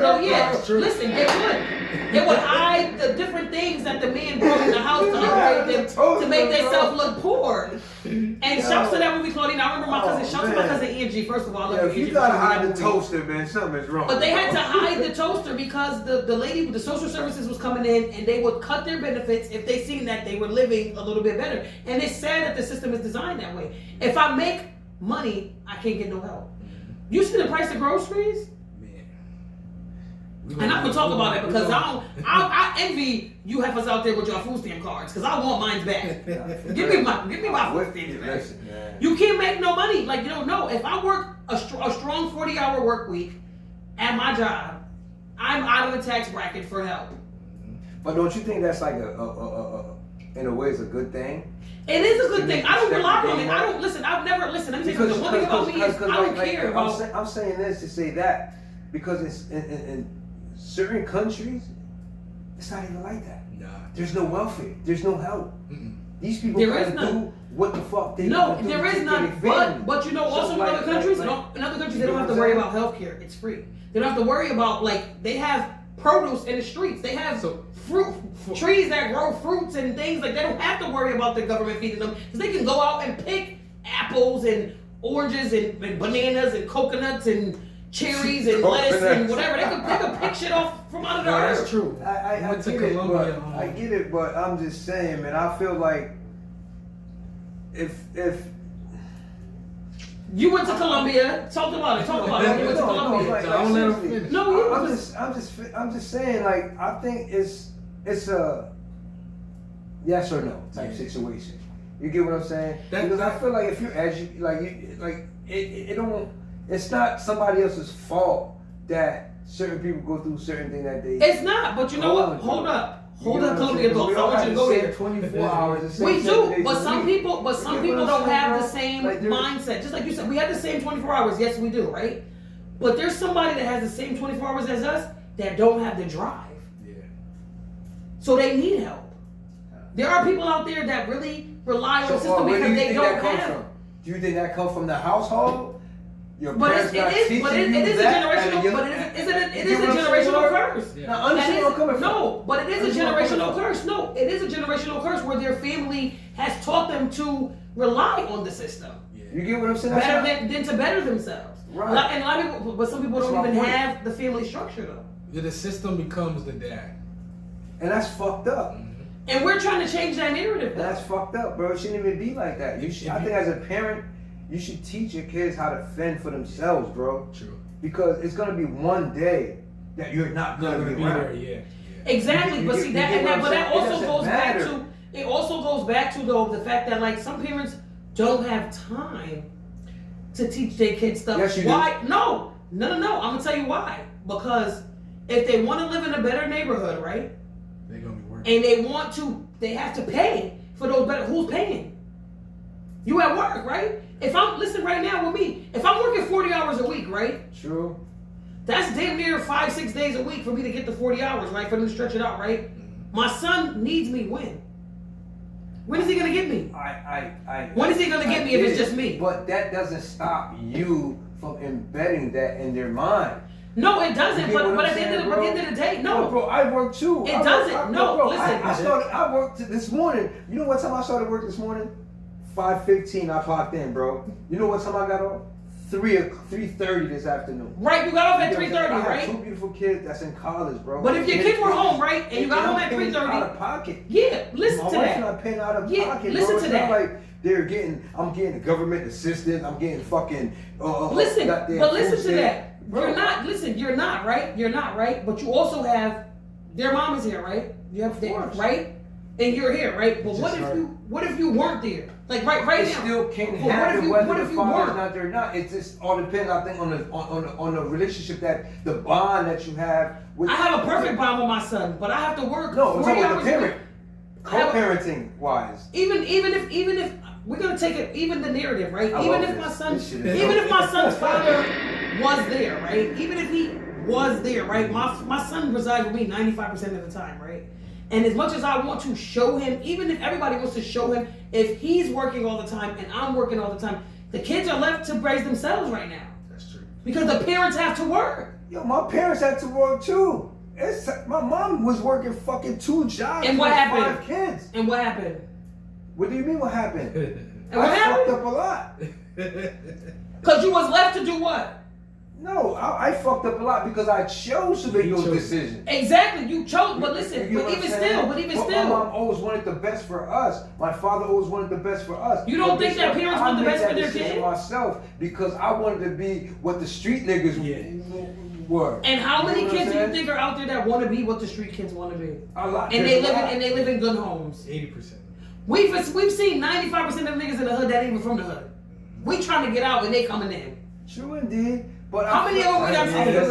listen, they would hide the different things that the man brought in the house to upgrade them to make themselves look poor. And shouts to that movie, Claudine. I remember my cousin. Shouts to my cousin Angie. First of all, I love if you gotta hide the toaster, man, something is wrong. But they had to hide the toaster because the lady with the social services was coming in, and they would cut their benefits if they seen that they were living a little bit better. And it's sad that the system is designed that way. If I make money, I can't get no help. You see the price of groceries? And I'm gonna talk about it because I envy you heifers out there with your food stamp cards because I want mine back. Give me my food stamps back. You can't make no money. Like, you don't know. If I work a strong 40-hour work week at my job, I'm out of the tax bracket for help. But don't you think that's like in a way it's a good thing? It is a good thing. I don't rely on it. I don't listen. I've never listen. Let me tell you something. One thing about me is I don't care about. I'm saying this to say that because it's in certain countries, it's not even like that. Nah. There's no welfare. There's no help. These people gotta do what the fuck they No, there is none. But you know, also in other countries, in other countries they don't have to worry about healthcare. It's free. They don't have to worry about they have produce in the streets. They have trees that grow fruits and things. Like, they don't have to worry about the government feeding them, because they can go out and pick apples and oranges and bananas and coconuts and cherries and lettuce and whatever. They can pick shit off from out of the earth. That's true. I get it, but I'm just saying, man. I feel like if you went to Colombia, talk about it. You went to Colombia. I'm just saying, like, I think it's a yes or no type situation. You get what I'm saying? Because I feel like if you're it don't. It's not somebody else's fault that certain people go through certain things that they. It's not, but you know what? Hold up, Colombia Talks. I want you to go there. 24 hours. We do, but some people don't have the same mindset. Just like you said, we have the same 24 hours. Yes, we do, right? But there's somebody that has the same 24 hours as us that don't have the drive. Yeah. So they need help. There are people out there that really rely on the system because they don't have. Do you think that comes from the household? Your but parents not it teaching is you a that generational. But it is a generational curse. Yeah. Now understand where I'm coming from. No, but it is a generational curse. No, it is a generational curse where their family has taught them to rely on the system. Yeah. You get what I'm saying? Better than to better themselves. Right. And a lot of people, but some people don't even have the family structure though. Yeah, the system becomes the dad, and that's fucked up. Mm-hmm. And we're trying to change that narrative. That's fucked up, bro. It shouldn't even be like that. You should. I think as a parent, you should teach your kids how to fend for themselves, bro. True. Because it's gonna be one day that you're not gonna be there. Yeah. Exactly, but see that, but that also goes back to. It also goes back to though the fact that like some parents don't have time to teach their kids stuff. Yes, you why? do. No. I'm gonna tell you why. Because if they want to live in a better neighborhood, right? They're gonna be working. And they have to pay for those better. Who's paying? You at work, right? Listen right now with me, if I'm working 40 hours a week, right? True. That's damn near 5-6 days a week for me to get the 40 hours, right? For them to stretch it out, right? Mm-hmm. My son needs me when? When is he gonna get me? When is he gonna get me if it's just me? But that doesn't stop you from embedding that in their mind. No, it doesn't. But at the end of the day, no. Bro, I work too. It doesn't. Listen. I worked this morning. You know what time I started work this morning? 5:15. I clocked in, bro. You know what time I got off? 3:30 this afternoon. Right, you got off at 3:30, right? I have two beautiful kids that's in college, bro. But if your kids were home, right, and you got home at 3:30, out of pocket. Yeah, listen to that. My wife's not paying out of pocket, listen bro. to that. Like I'm getting government assistance. I'm getting fucking. Listen to that. Bro. You're not right. But you also have their mom is here, right? You have right, and you're here, right? But what if you weren't there? Like right it now. Still can't happen whether the father's not there or not. It just all depends, I think, on the relationship the bond that you have with. I have a perfect bond with my son, but I have to work. No, it's 40 with hours the parent. Co-parenting wise. Even if we're gonna take it, even the narrative, right? Even if my son's father was there, right? Even if he was there, right? My son resides with me 95% of the time, right? And as much as I want to show him, even if everybody wants to show him, if he's working all the time and I'm working all the time, the kids are left to raise themselves right now. That's true. Because the parents have to work. Yo, my parents had to work too. My mom was working fucking 2 jobs. And what happened? 5 kids. And what happened? What do you mean what happened? And what happened? Fucked up a lot. Because you was left to do what? No, I fucked up a lot because I chose to make those decisions. Exactly, you chose, but listen, but even still. My mom always wanted the best for us. My father always wanted the best for us. You don't think that parents want the best for their kids? Myself, because I wanted to be what the street niggas were. And how many kids do you think are out there that want to be what the street kids want to be? A lot. And they live in good homes. 80%. We've seen 95% of niggas in the hood that ain't even from the hood. We trying to get out and they coming in. True indeed. But how many of them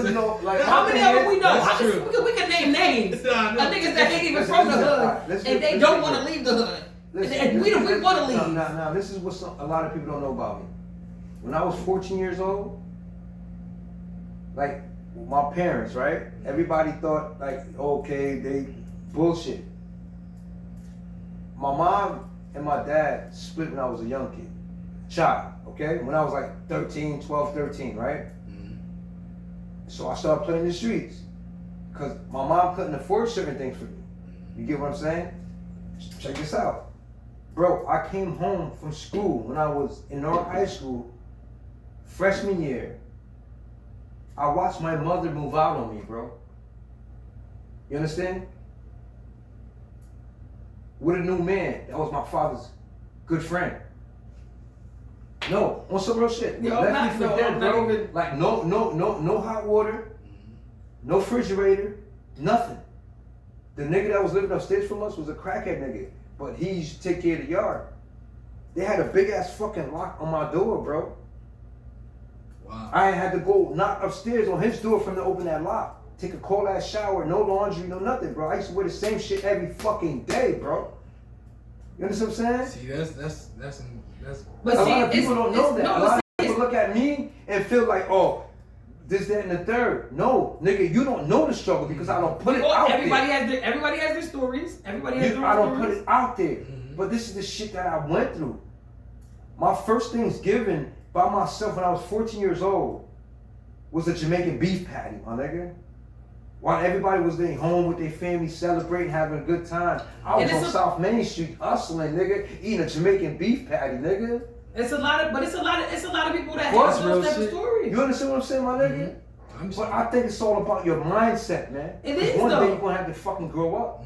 we know? How many of them we know? We can name names of niggas that ain't even from the hood and they don't want to leave the hood. And we want to leave. Now, this is what a lot of people don't know about me. When I was 14 years old, like my parents, right? Everybody thought like, okay, they bullshit. My mom and my dad split when I was a young child, okay? When I was like 12, 13, right? So I started playing in the streets because my mom couldn't afford certain things for me. You get what I'm saying? Check this out. Bro, I came home from school when I was in Norwalk High School, freshman year. I watched my mother move out on me, bro. You understand? With a new man. That was my father's good friend. No, on some real shit. Yo, Left me for dead, bro. even... Like no hot water, no refrigerator, nothing. The nigga that was living upstairs from us was a crackhead nigga, but he used to take care of the yard. They had a big ass fucking lock on my door, bro. Wow. I had to go knock upstairs on his door for him to open that lock. Take a cold ass shower, no laundry, no nothing, bro. I used to wear the same shit every fucking day, bro. You understand what I'm saying? See, that's. But a see, lot of people don't know that. No, a lot of people look at me and feel like, oh, this, that, and the third. No, nigga, you don't know the struggle because I don't put it out everybody there. Everybody has their stories. Everybody has their stories. I don't put it out there. But this is the shit that I went through. My first Thanksgiving by myself when I was 14 years old was a Jamaican beef patty, my nigga. While everybody was there home with their family, celebrating, having a good time, I was on South Main Street hustling, nigga, eating a Jamaican beef patty, nigga. It's a lot of people that What's have those type of stories. You understand what I'm saying, my nigga? But I think it's all about your mindset, man. It is one though. day you're gonna have to fucking grow up.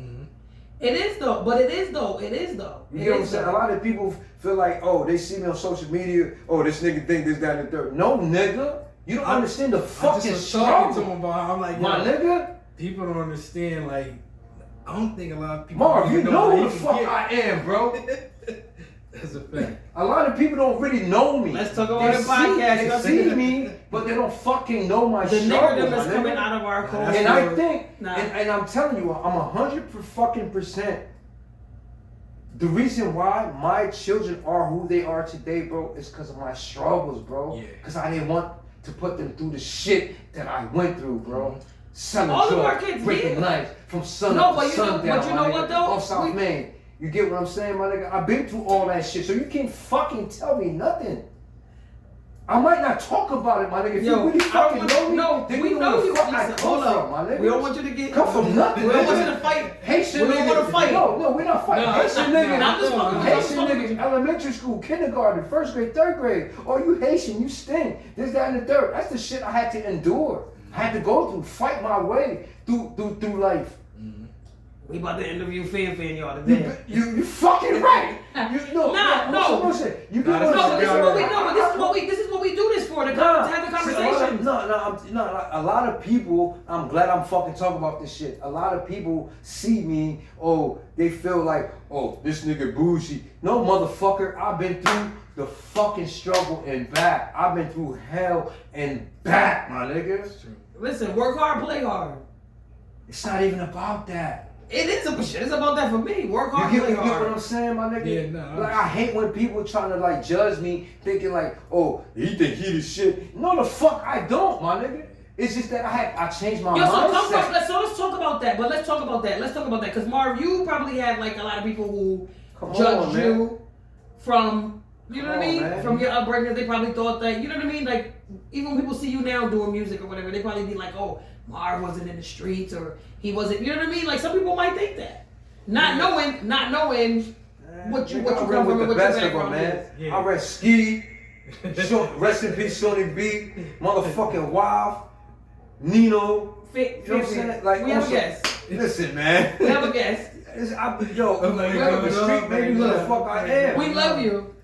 It is though. You get what I'm saying? A lot of people feel like, oh, they see me on social media, oh, this nigga think this, that, and the third. No, nigga. You don't understand the fucking struggle. To him about, I'm like, my nigga. People don't understand. Like, I don't think a lot of people. Marv, you know who the fuck I am, bro. That's a fact. A lot of people don't really know me. Let's talk about the podcast. They see me, but they don't fucking know my the struggle. The nigga that's coming out of our culture. And I think, and I'm telling you, I'm 100%. The reason why my children are who they are today, bro, is because of my struggles, bro. Because I didn't want to put them through the shit that I went through, bro. Selling drugs, breaking knives from sun up to sundown. But you know what though? On South Main. You get what I'm saying, my nigga? I've been through all that shit, so you can't fucking tell me nothing. I might not talk about it, my nigga. If you really fucking know me, then you know the fuck I come from, my nigga. We don't want you to get... Come from nothing. We don't want you to fight. Haitian niggas. We don't want to fight. No, we're not fighting. Haitian niggas. Haitian niggas. niggas, elementary school, kindergarten, first grade, third grade. Oh, you Haitian, you stink. This, that, and the third. That's the shit I had to endure. I had to go through, fight my way through life. We about to interview Fan y'all today. You fucking right. No. You get what this is what we do this for, to have the conversation. A lot of people, I'm glad I'm fucking talking about this shit. A lot of people see me, oh, they feel like, oh, this nigga bougie. No, motherfucker, I've been through the fucking struggle and back. I've been through hell and back, my nigga. Listen, work hard, play hard. It's not even about that. It is it's about that for me. Work hard, play hard. You get what I'm saying, my nigga? Yeah, no. Like, I hate when people trying to like judge me, thinking like, oh, he think he the shit. No, the fuck I don't, my nigga. It's just that I changed my mindset. So let's talk about that. But let's talk about that. Because Marv, you probably had like a lot of people who judged you from, you know what I mean? Man. From your upbringing. They probably thought that, you know what I mean? Like, even when people see you now doing music or whatever, they probably be like, oh, Marv wasn't in the streets, or he wasn't, you know what I mean? Like, some people might think that. Not knowing what you come from and what your background is. Yeah. I read Ski, rest in peace, Shorty B, motherfucking Wild, Nino. You know what I'm saying? Like, we have a guest. Listen, man. We have a guest. I'm the street, baby, who the fuck I am. We love you.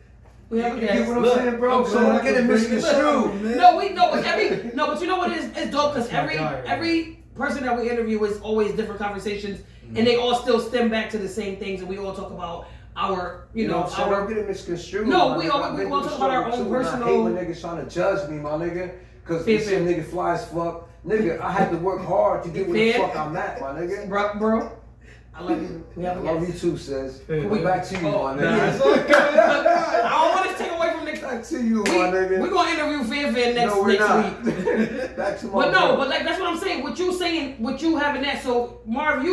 We have a guest. You get what I'm saying, bro? So don't get it misconstrued. But you know what it's dope, because every person that we interview is always different conversations, and they all still stem back to the same things, and we all talk about our, don't get it misconstrued. No, we all talk about our own personal. I hate when niggas trying to judge me, my nigga, because this shit nigga fly as fuck. Nigga, I had to work hard to get where the fuck I'm at, my nigga. Bro. I love you. I love you too, sis. We back to you, my nigga. I don't want to take away from the. Back to you, my nigga. We're gonna interview Fan next week. Back to my. But like that's what I'm saying. What you having that. So Marv,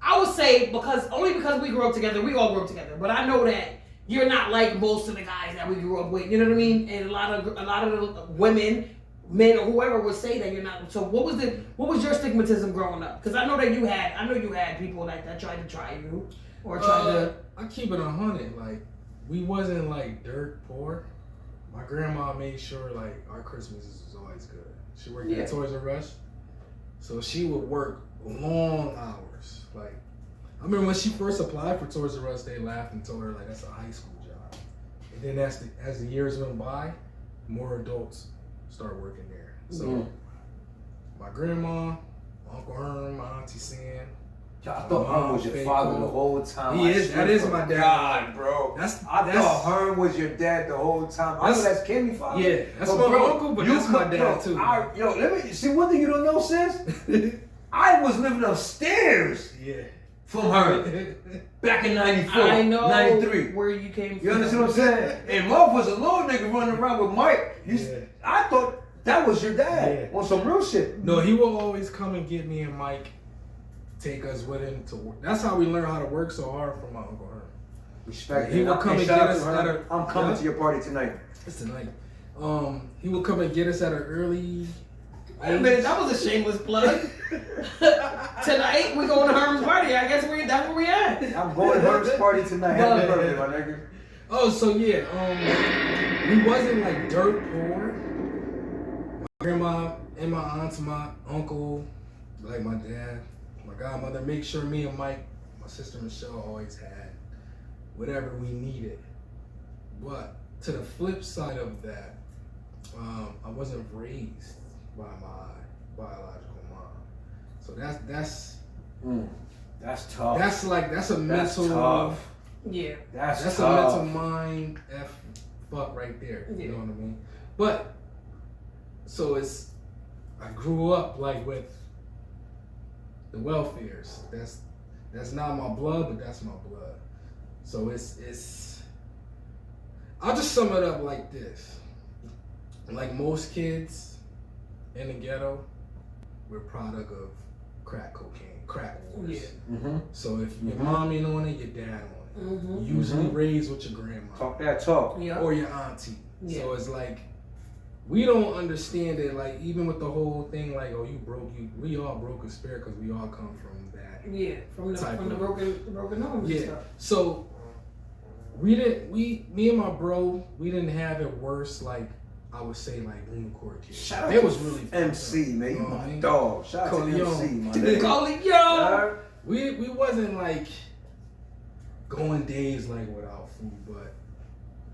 I would say because we grew up together. We all grew up together. But I know that you're not like most of the guys that we grew up with. You know what I mean? And a lot of the women men or whoever would say that you're not. So what was your stigmatism growing up? Because I know you had people that tried to try you or tried to. I keep it 100. Like we wasn't like dirt poor. My grandma made sure like our Christmases was always good. She worked at Toys R Us, so she would work long hours. Like I remember when she first applied for Toys R Us, they laughed and told her like that's a high school job. And then as the years went by, more adults start working there. So my grandma, Uncle Herm, my Auntie Sam. I thought Herm was your father the whole time. That is my dad. God, bro. I thought Herm was your dad the whole time. I know that's Kimmy's father. Yeah, that's my uncle, but that's my dad too. Let me see one thing you don't know, sis. I was living upstairs. Yeah. From her back in 94, I know 93. Where you came from. You understand what I'm saying? And Marv was a little nigga running around with Mike. I thought that was your dad on some real shit. No, he will always come and get me and Mike, take us with him to work. That's how we learned how to work so hard from my Uncle Herm. Respect. He will come and get us I'm coming to your party tonight. It's tonight. He will come and get us at an early. Wait a minute, that was a shameless plug. Tonight we going to Herm's party. I guess that's where we at. I'm going to Herm's party tonight. Happy birthday, my nigga. Oh, so yeah, we wasn't like dirt poor. My grandma and my aunts, my uncle, like my dad, my godmother, make sure me and Mike, my sister Michelle, always had whatever we needed. But to the flip side of that, I wasn't raised by my biological mom. So that's tough. That's a mental tough. Yeah. That's a mental mind fuck right there. You know what I mean? But so I grew up like with the welfares. That's not my blood, but that's my blood. So it's I'll just sum it up like this. Like most kids in the ghetto, we're product of crack wars. Yeah. Mm-hmm. So if your mom ain't on it, your dad on it. Mm-hmm. Usually raised with your grandma. Talk that talk. Yeah. Or your auntie. Yeah. So it's like, we don't understand it, like even with the whole thing like, oh, we all broke in spirit because we all come from that. Yeah, from the broken homes and stuff. So me and my bro, we didn't have it worse like, I would say like Boone Court kids. Shout it out was to really MC, man. You my dog. Shout out to MC, man. Coleon. We wasn't like going days like without food, but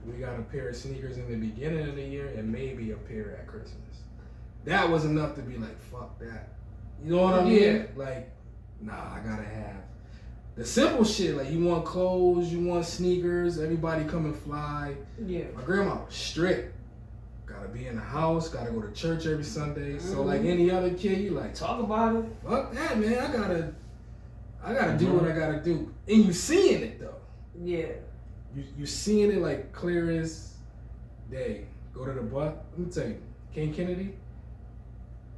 we got a pair of sneakers in the beginning of the year and maybe a pair at Christmas. That was enough to be like, fuck that. You know what I mean? Yeah. Like, nah, I gotta have the simple shit. Like, you want clothes, you want sneakers, everybody come and fly. Yeah. My grandma was strict. Gotta be in the house, gotta go to church every Sunday. So like any other kid, you like, talk about it. Fuck that, man. I gotta do what I gotta do. And you seeing it though. Yeah. You seeing it like clear as day. Go to the bus. Let me tell you, King Kennedy,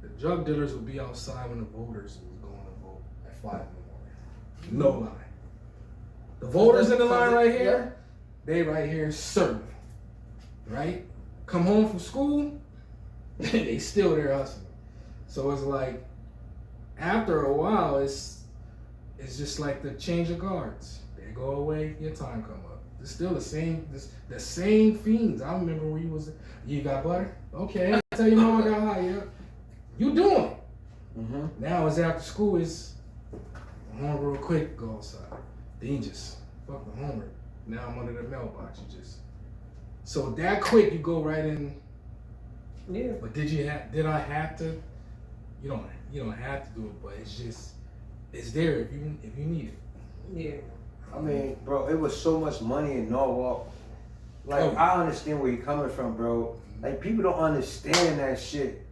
the drug dealers would be outside when the voters was going to vote at 5 in the morning. No lie. The voters in the line right here, they right here serving. Right? Come home from school, they still there hustling. So it's like, after a while, it's just like the change of guards. They go away, your time come up. It's still the same fiends. I remember where you got butter? Okay, I tell your mama got high, yeah. You doing it. Mm-hmm. Now it's after school, it's home real quick, go outside. Then you just fuck the homework. Now I'm under the mailbox, so that quick, you go right in. Yeah. But did I have to? You don't have to do it, but it's there if you need it. Yeah. I mean, bro, it was so much money in Norwalk. Like, I understand where you're coming from, bro. Like, people don't understand that shit.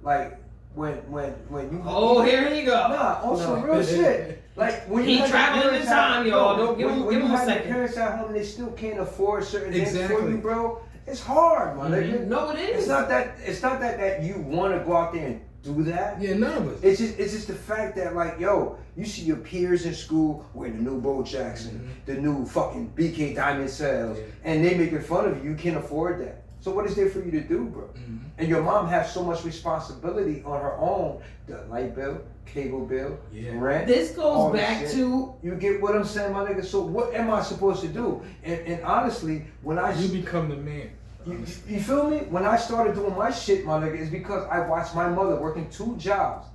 Like, when you. Oh, here you go. Nah, on some real shit. Like, when he traveling in time, y'all. Don't give him a second. Parents at home, they still can't afford certain things Exactly. for you, bro. It's hard, my nigga. No, it is. It's not that you want to go out there and do that. Yeah, none of us. It's just the fact that, like, yo, you see your peers in school wearing the new Bo Jackson, the new fucking BK Diamond sales, and they making fun of you. You can't afford that. So what is there for you to do, bro? Mm-hmm. And your mom has so much responsibility on her own. The light bill, cable bill, rent. This goes back to... You get what I'm saying, my nigga? So what am I supposed to do? And honestly, when You become the man. You feel me? When I started doing my shit, my nigga, it's because I watched my mother working 2 jobs.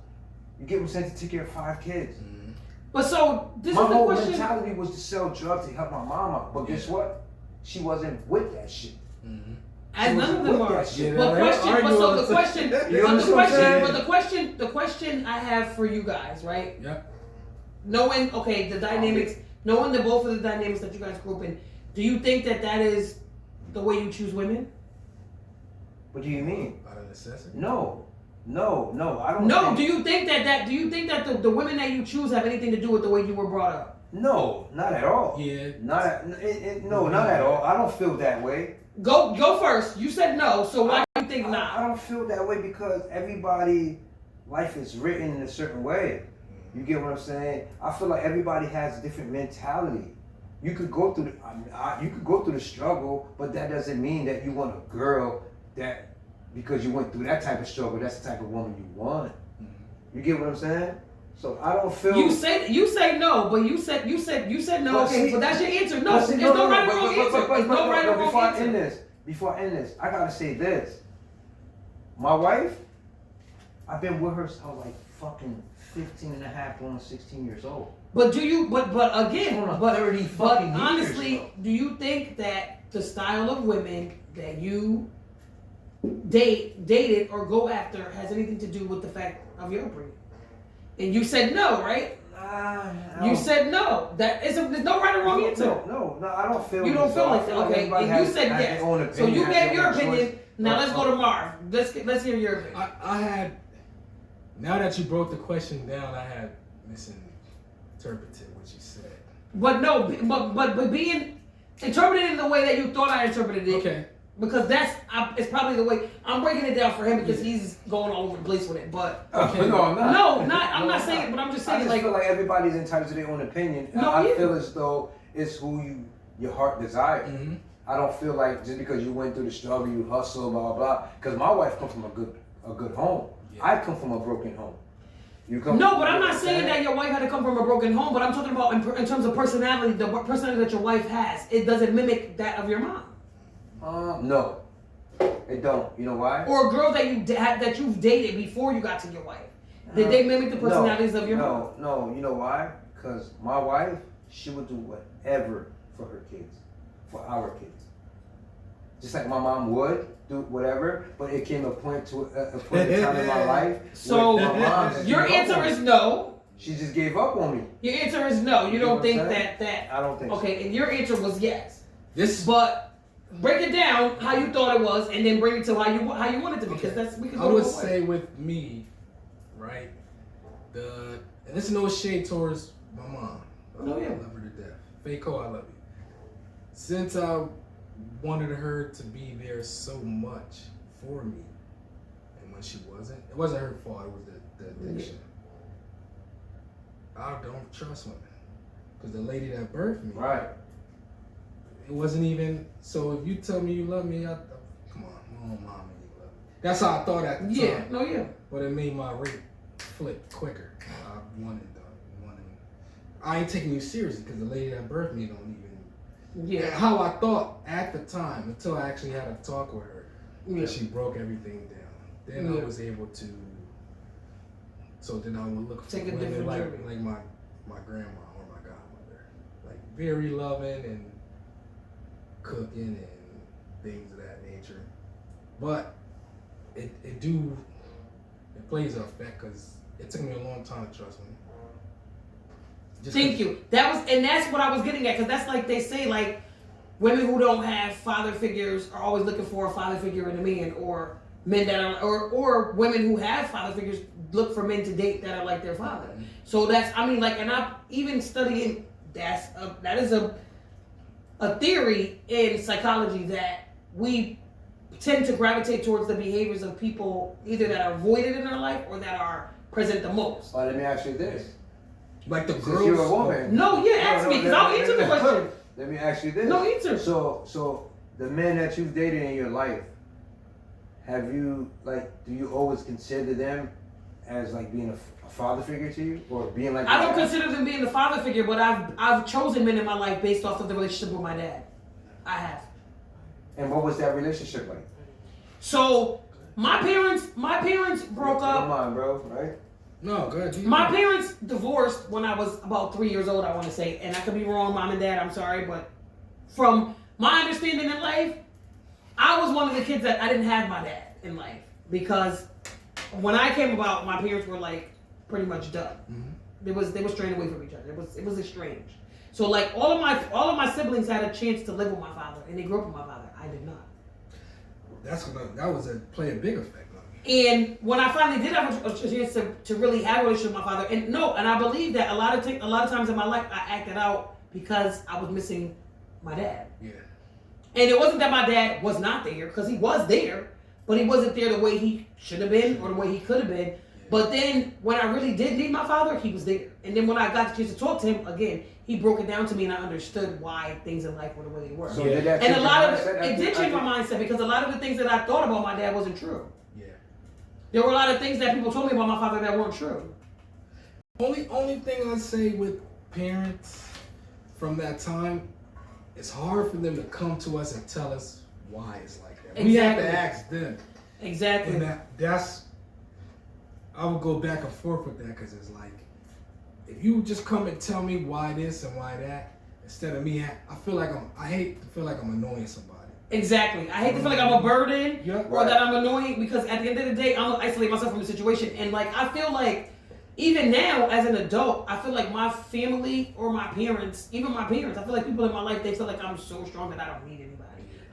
You get what I'm saying? To take care of 5 kids. Mm-hmm. But so, this my is the whole question. mentality was to sell drugs to help my mom out. But guess what? She wasn't with that shit. Mm-hmm. As none of them are. But the question I have for you guys, right? Yep. Knowing, okay, the dynamics, knowing that both of the dynamics that you guys grew up in, do you think that is the way you choose women? What do you mean? Out of necessity? No, I don't. No, do you think that the women that you choose have anything to do with the way you were brought up? No, not at all. Yeah. Not at all. I don't feel that way. Go first. You said no, so why do you think not? I don't feel that way because everybody, life is written in a certain way. You get what I'm saying? I feel like everybody has a different mentality. You could go through the struggle, but that doesn't mean that you want a girl that because you went through that type of struggle, that's the type of woman you want. You get what I'm saying? So I don't feel. You say no, but you said no. But okay, see, but that's your answer. No, there's no right or wrong answer. There's no right or wrong answer. Before I end this, I gotta say this. My wife, I've been with her since I was like fucking 15 and a half, going 16 years old. But do you? But again, but 30 fucking years. Honestly, do you think that the style of women that you dated, or go after has anything to do with the fact of your upbringing? And you said no, right? You said no. There's no right or wrong answer. No, I don't feel. You don't feel like that, okay? And you said yes. So you gave your opinion. Now let's go to Marv. Let's hear your opinion. I had. Now that you broke the question down, I had misinterpreted what you said. But no, but being interpreted in the way that you thought I interpreted it. Okay. Because it's probably the way I'm breaking it down for him because he's going all over the place with it. But okay, no, I'm not. No, I'm not saying it, but I'm just saying I feel like everybody's entitled to their own opinion. No, I feel as though it's who your heart desires. Mm-hmm. I don't feel like just because you went through the struggle, you hustle, blah blah. Because my wife comes from a good home. Yeah. I come from a broken home. No, but I'm not saying that your wife had to come from a broken home. But I'm talking about in terms of personality, the personality that your wife has. It doesn't mimic that of your mom. No, it don't. You know why? Or a girl that you've dated before you got to your wife. Did they mimic the personalities of your mom? No. You know why? Because my wife, she would do whatever for her kids, for our kids. Just like my mom would do whatever, but it came a point in time in my life. So your answer is no. She just gave up on me. Your answer is no. You don't think that. I don't think so. Okay, and your answer was yes. But break it down how you thought it was, and then bring it to how you want it to be. Because we can. I would say with me, right? And this is no shade towards my mom. I love her to death. Faco, I love you. Since I wanted her to be there so much for me, and when she wasn't, it wasn't her fault. It was the addiction. I don't trust women because the lady that birthed me, right? It wasn't even. So if you tell me you love me, come on, mom, you love me. That's how I thought at the time. Yeah. But it made my rate flip quicker. I wanted. I ain't taking you seriously because the lady that birthed me don't even. Yeah. How I thought at the time until I actually had a talk with her. Yeah. She broke everything down. Then I was able to. So then I would look for women like my grandma or my godmother, like very loving and cooking and things of that nature. But it plays an effect because it took me a long time to trust women. Thank you. That's what I was getting at, because that's like they say, like women who don't have father figures are always looking for a father figure in a man, or men that are, or women who have father figures look for men to date that are like their father. So and I'm even studying that is a theory in psychology that we tend to gravitate towards the behaviors of people either that are voided in our life or that are present the most. Let me ask you this. Like the girls. You're a woman. Ask me, because I'll answer the question. Let me ask you this. No answer. So the men that you've dated in your life, have you do you always consider them as like being a father figure to you, or being like? I don't consider them being the father figure, but I've chosen men in my life based off of the relationship with my dad. I have. And what was that relationship like? So my parents broke up. Come on, bro, right? No, good. My parents divorced when I was about 3 years old, I want to say, and I could be wrong, mom and dad. I'm sorry, but from my understanding in life, I was one of the kids that I didn't have my dad in life, because when I came about, my parents were like pretty much done. Mm-hmm. They were straying away from each other. It was estranged. So like all of my siblings had a chance to live with my father, and they grew up with my father. I did not. That play a big effect on me. And when I finally did have a chance to really have a relationship with my father, and I believe that a lot of times in my life I acted out because I was missing my dad. Yeah. And it wasn't that my dad was not there, because he was there, but he wasn't there the way he should have been or the way he could have been. Yeah. But then when I really did need my father, he was there. And then when I got the chance to talk to him again, he broke it down to me, and I understood why things in life were the way they were. So did that and a lot of it did change my mindset, because a lot of the things that I thought about my dad wasn't true. Yeah. There were a lot of things that people told me about my father that weren't true. Only thing I'd say with parents from that time, it's hard for them to come to us and tell us why it's like that. Exactly. We have to ask them. Exactly. And that's, I would go back and forth with that, because it's like, if you just come and tell me why this and why that, instead of me, I hate to feel like I'm annoying somebody. Exactly. I hate to feel like I'm a burden, or right. that I'm annoying, because at the end of the day, I'm gonna isolate myself from the situation. And like, I feel like, even now as an adult, I feel like my family or my parents, even my parents, I feel like people in my life, they feel like I'm so strong that I don't need anybody.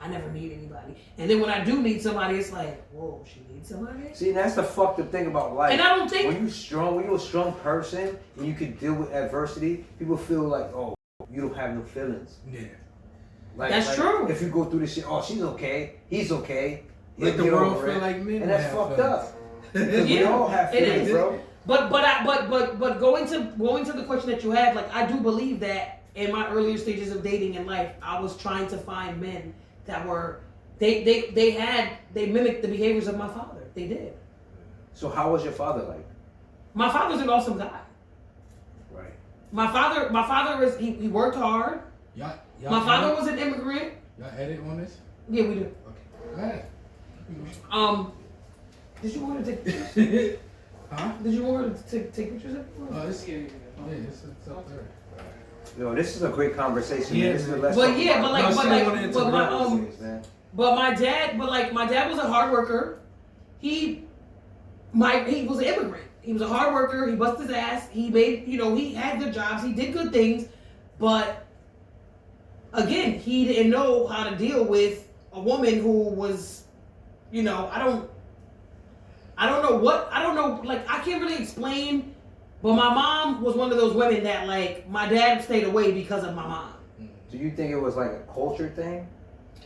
I never need anybody. And then when I do need somebody, it's like, whoa, she needs somebody? See, that's the fucked up thing about life. And I don't think... When you're a strong person and you can deal with adversity, people feel like, oh, you don't have no feelings. Yeah. That's true. If you go through this shit, oh, she's okay, he's okay. Let the world feel like men. And that's fucked up. Yeah, we all have feelings, bro. But going to the question that you had, like, I do believe that in my earlier stages of dating in life, I was trying to find men that were they mimicked the behaviors of my father. They did. So how was your father like? My father's an awesome guy. Right. My father is he worked hard. Y'all my father was an immigrant. Y'all edit on this? Yeah, we do. Okay. Go ahead. Did you want to take pictures? Huh? Did you want to take pictures of it? It's up there. Yo, this is a great conversation. Yeah, man. This is the my dad was a hard worker. He was an immigrant. He was a hard worker. He busted his ass. He made, he had good jobs. He did good things, but again, he didn't know how to deal with a woman who was, I don't know, like, I can't really explain, but my mom was one of those women that, like, my dad stayed away because of my mom. Do you think it was like a culture thing?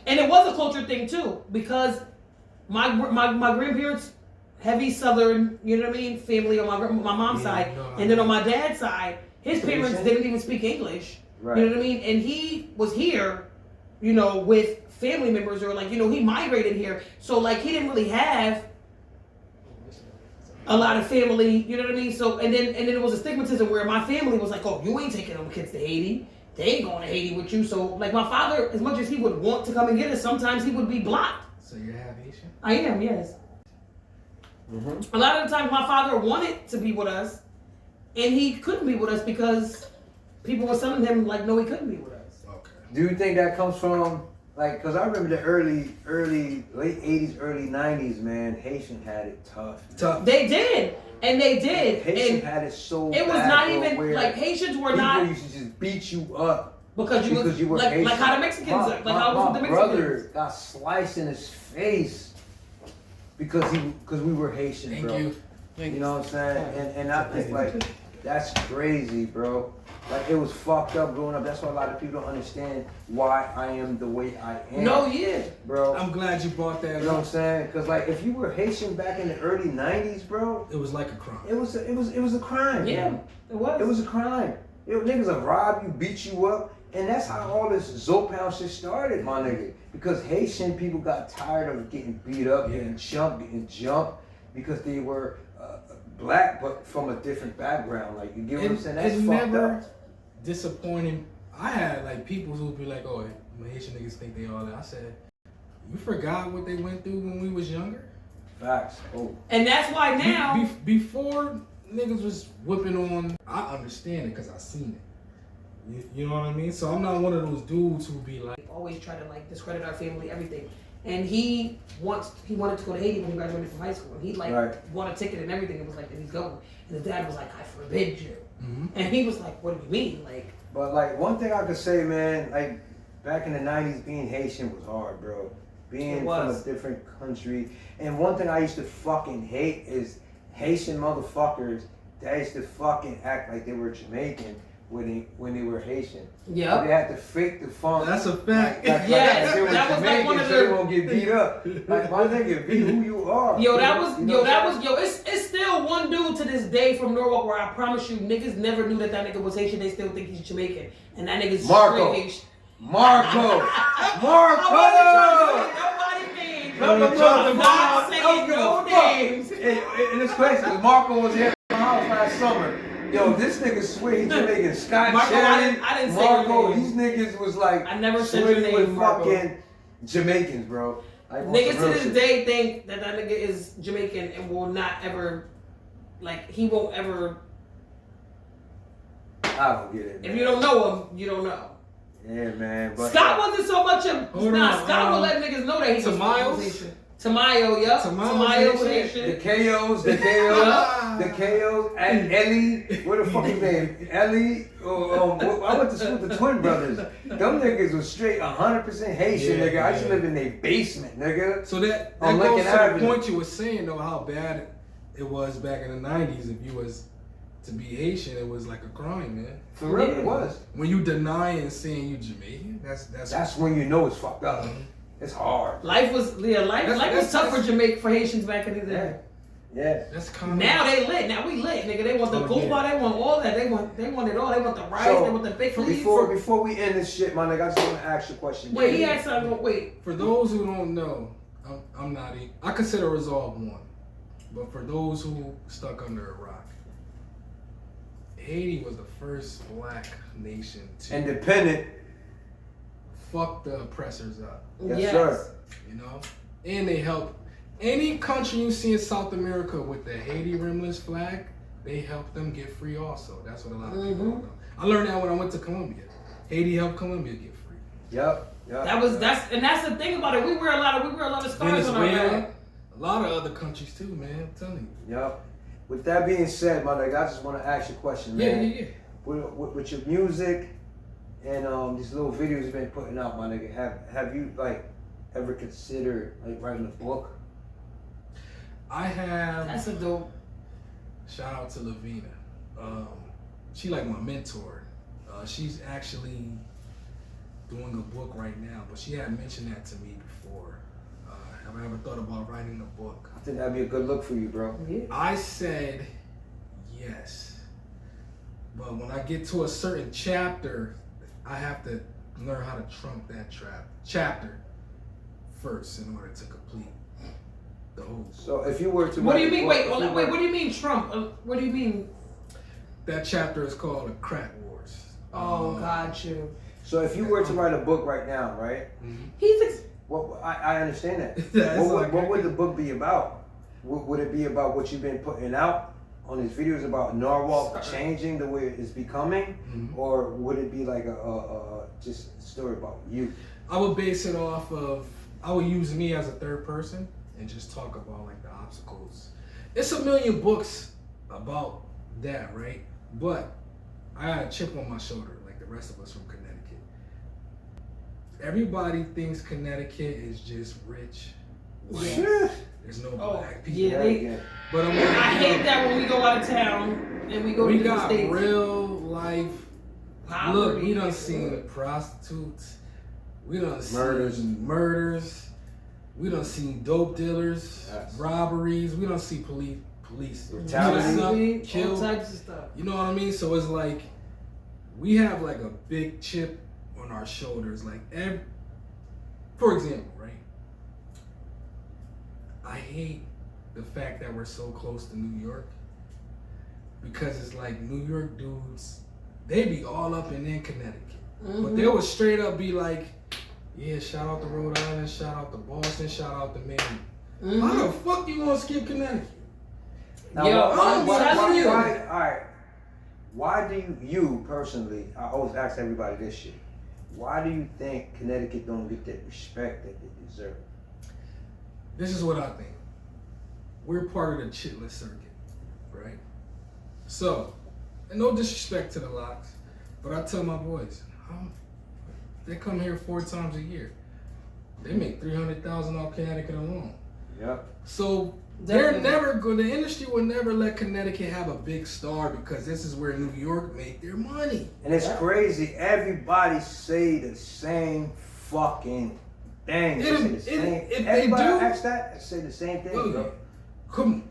And it was a culture thing too, because my grandparents, heavy Southern, family on my mom's side, and then on my dad's side, his parents didn't even speak English. Right. You know what I mean? And he was here, with family members, or like, he migrated here, so like he didn't really have a lot of family, you know what I mean? So and then it was a stigmatism where my family was like, oh, you ain't taking them kids to Haiti. They ain't going to Haiti with you. So like my father, as much as he would want to come and get us, sometimes he would be blocked. So you're half Haitian? I am, yes. Mm-hmm. A lot of the times my father wanted to be with us, and he couldn't be with us because people were telling him like, no, he couldn't be with us. Okay. Do you think that comes from like, cause I remember the late 80s, early 90s, man, Haitian had it tough. They did. And they did. Haitian had it so bad. It was not even, like, Haitians were not. People used to just beat you up. Because you were Haitian. Like how the Mexicans are. Like how the Mexicans. My brother got sliced in his face because we were Haitian, bro. Thank you. You know what I'm saying? And I think, like, that's crazy, bro. Like, it was fucked up growing up. That's why a lot of people don't understand why I am the way I am. No, yeah. Bro. I'm glad you brought that up. You know what I'm saying? Because, like, if you were Haitian back in the early 90s, bro. It was like a crime. It was a crime. Yeah, it was. It was a crime. Niggas would rob you, beat you up, And that's how all this Zopound shit started, my nigga. Because Haitian people got tired of getting beat up, getting jumped, because they were black, but from a different background. Like, you get what I'm saying? That's it's fucked never up. disappointing. I had like people who would be like, "Oh, Haitian niggas think they all that." I said, "You forgot what they went through when we was younger." Facts. Oh. And that's why now before niggas was whipping on, I understand it because I seen it. You know what I mean? So I'm not one of those dudes who be like always try to like discredit our family, everything. And he wanted to go to Haiti when he graduated from high school. And he bought a ticket and everything. It was like, and he's going. And his dad was like, I forbid you. Mm-hmm. And he was like, what do you mean? Like, but like one thing I could say, man, like back in the 90s, being Haitian was hard, bro. Being from a different country. And one thing I used to fucking hate is Haitian motherfuckers that used to fucking act like they were Jamaican when they were Haitian. Yeah. They had to fake the funk. That's a fact. Yes, they were that was Jamaican, like one of so they won't get beat up. Like, my nigga, be who you are. It's still one dude to this day from Norwalk where I promise you, niggas never knew that nigga was Haitian. They still think he's Jamaican. And that nigga's Marco. straight Haitian. Marco! Nobody names. I'm not saying no names. And it's crazy because Marco was here at my house last summer. Yo, this nigga swear he's Jamaican. Scott Marco, Shannon, I didn't say Marco, your name. these niggas was like I never said your name, with Marco. fucking Jamaicans, bro. Like, Niggas to this day think that nigga is Jamaican and will not ever, like, he won't ever. I don't get it, man. If you don't know him, you don't know. Yeah, man. But Scott wasn't so much of. Scott would let niggas know that he was Haitian. Tamayo, yup. Tamayo was Haitian. The KOs, the KOs, and Ellie, what the fuck his name? Ellie, I went to school with the twin brothers. Them niggas was straight 100% Haitian, nigga. I used to live in their basement, nigga. So that goes to the point you were saying, though, how bad it was back in the 90s. If you was to be Haitian, it was like a crime, man. For real, it was. When you deny and saying you Jamaican, that's when you know it's fucked up. It's hard. Life was tough for Haitians back in the day. Yeah. That's kind of. Now they lit. Now we lit, nigga. They want the Gooba. They want all that. They want it all. They want the rice. They want the big leaves. Before we end this shit, my nigga, I just want to ask you a question. Wait, he asked something. Wait. For those who don't know, I'm not. I consider Resolve one, but for those who stuck under a rock, Haiti was the first black nation to independent. Fuck the oppressors up. Yes, sir. You know, and they help any country you see in South America with the Haiti rimless flag. They help them get free also. That's what a lot of people don't know. I learned that when I went to Colombia. Haiti helped Colombia get free. Yep. That's the thing about it. We wear a lot of scars on our back. A lot of other countries too, man. I'm telling you. Yep. With that being said, my nigga, I just want to ask you a question, man. Yeah. With your music and these little videos you've been putting out, my nigga, have you like ever considered like writing a book? I have. That's a dope. Shout out to Lavina. She like my mentor. She's actually doing a book right now, but she had mentioned that to me before. Have I ever thought about writing a book? I think that'd be a good look for you, bro. Yeah. I said yes, but when I get to a certain chapter, I have to learn how to trump that chapter first in order to complete the whole book. So if you were to, what do you mean? Wait, what do you mean Trump? What do you mean? That chapter is called "The Crack Wars." Oh, got you. So if you were to write a book right now, right? Mm-hmm. Well, I understand that. What would the book be about? Would it be about what you've been putting out on these videos about Norwalk changing the way it's becoming, or would it be like a just a story about you? I would base it off of. I would use me as a third person and just talk about like the obstacles. It's a million books about that, right? But I got a chip on my shoulder, like the rest of us from Connecticut. Everybody thinks Connecticut is just rich. Yes. There's no black people. Yeah, but I hate that when we go out of town and we go to the States. We got real life poverty. Look, we done seen prostitutes. We done seen murders. We done seen dope dealers, robberies. We done see police brutality, kills, all types of stuff. You know what I mean? So it's like we have like a big chip on our shoulders. Like, for example, right? I hate the fact that we're so close to New York because it's like New York dudes, they be all up and in Connecticut. Mm-hmm. But they would straight up be like, yeah, shout out to Rhode Island, shout out to Boston, shout out to Maine. Mm-hmm. How the fuck you gonna skip Connecticut? Now, why do you personally, I always ask everybody this shit, why do you think Connecticut don't get that respect that they deserve? This is what I think. We're part of the chitless circuit, right? So, and no disrespect to the locks, but I tell my boys, they come here 4 times a year. They make $300,000 off Connecticut alone. Yep. So they're never going. The industry will never let Connecticut have a big star because this is where New York make their money. And it's crazy. Everybody say the same fucking thing. If everybody ask that, say the same thing. Bro. Come,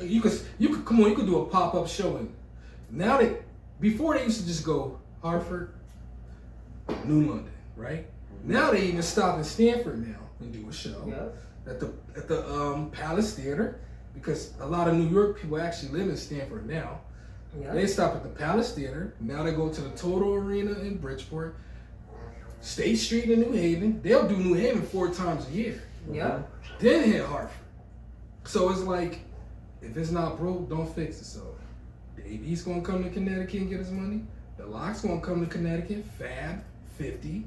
you could come on. You could do a pop-up show. And now before they used to just go Hartford, New London, right? Mm-hmm. Now they even stop in Stamford now and do a show. Yep. At the Palace Theater, because a lot of New York people actually live in Stamford now. Yep. They stop at the Palace Theater. Now they go to the Total Arena in Bridgeport, State Street in New Haven. They'll do New Haven 4 times a year. Yeah. Then hit Hartford. So it's like, if it's not broke, don't fix it. So the AB's gonna come to Connecticut and get his money. The Lock's gonna come to Connecticut. Fab, 50.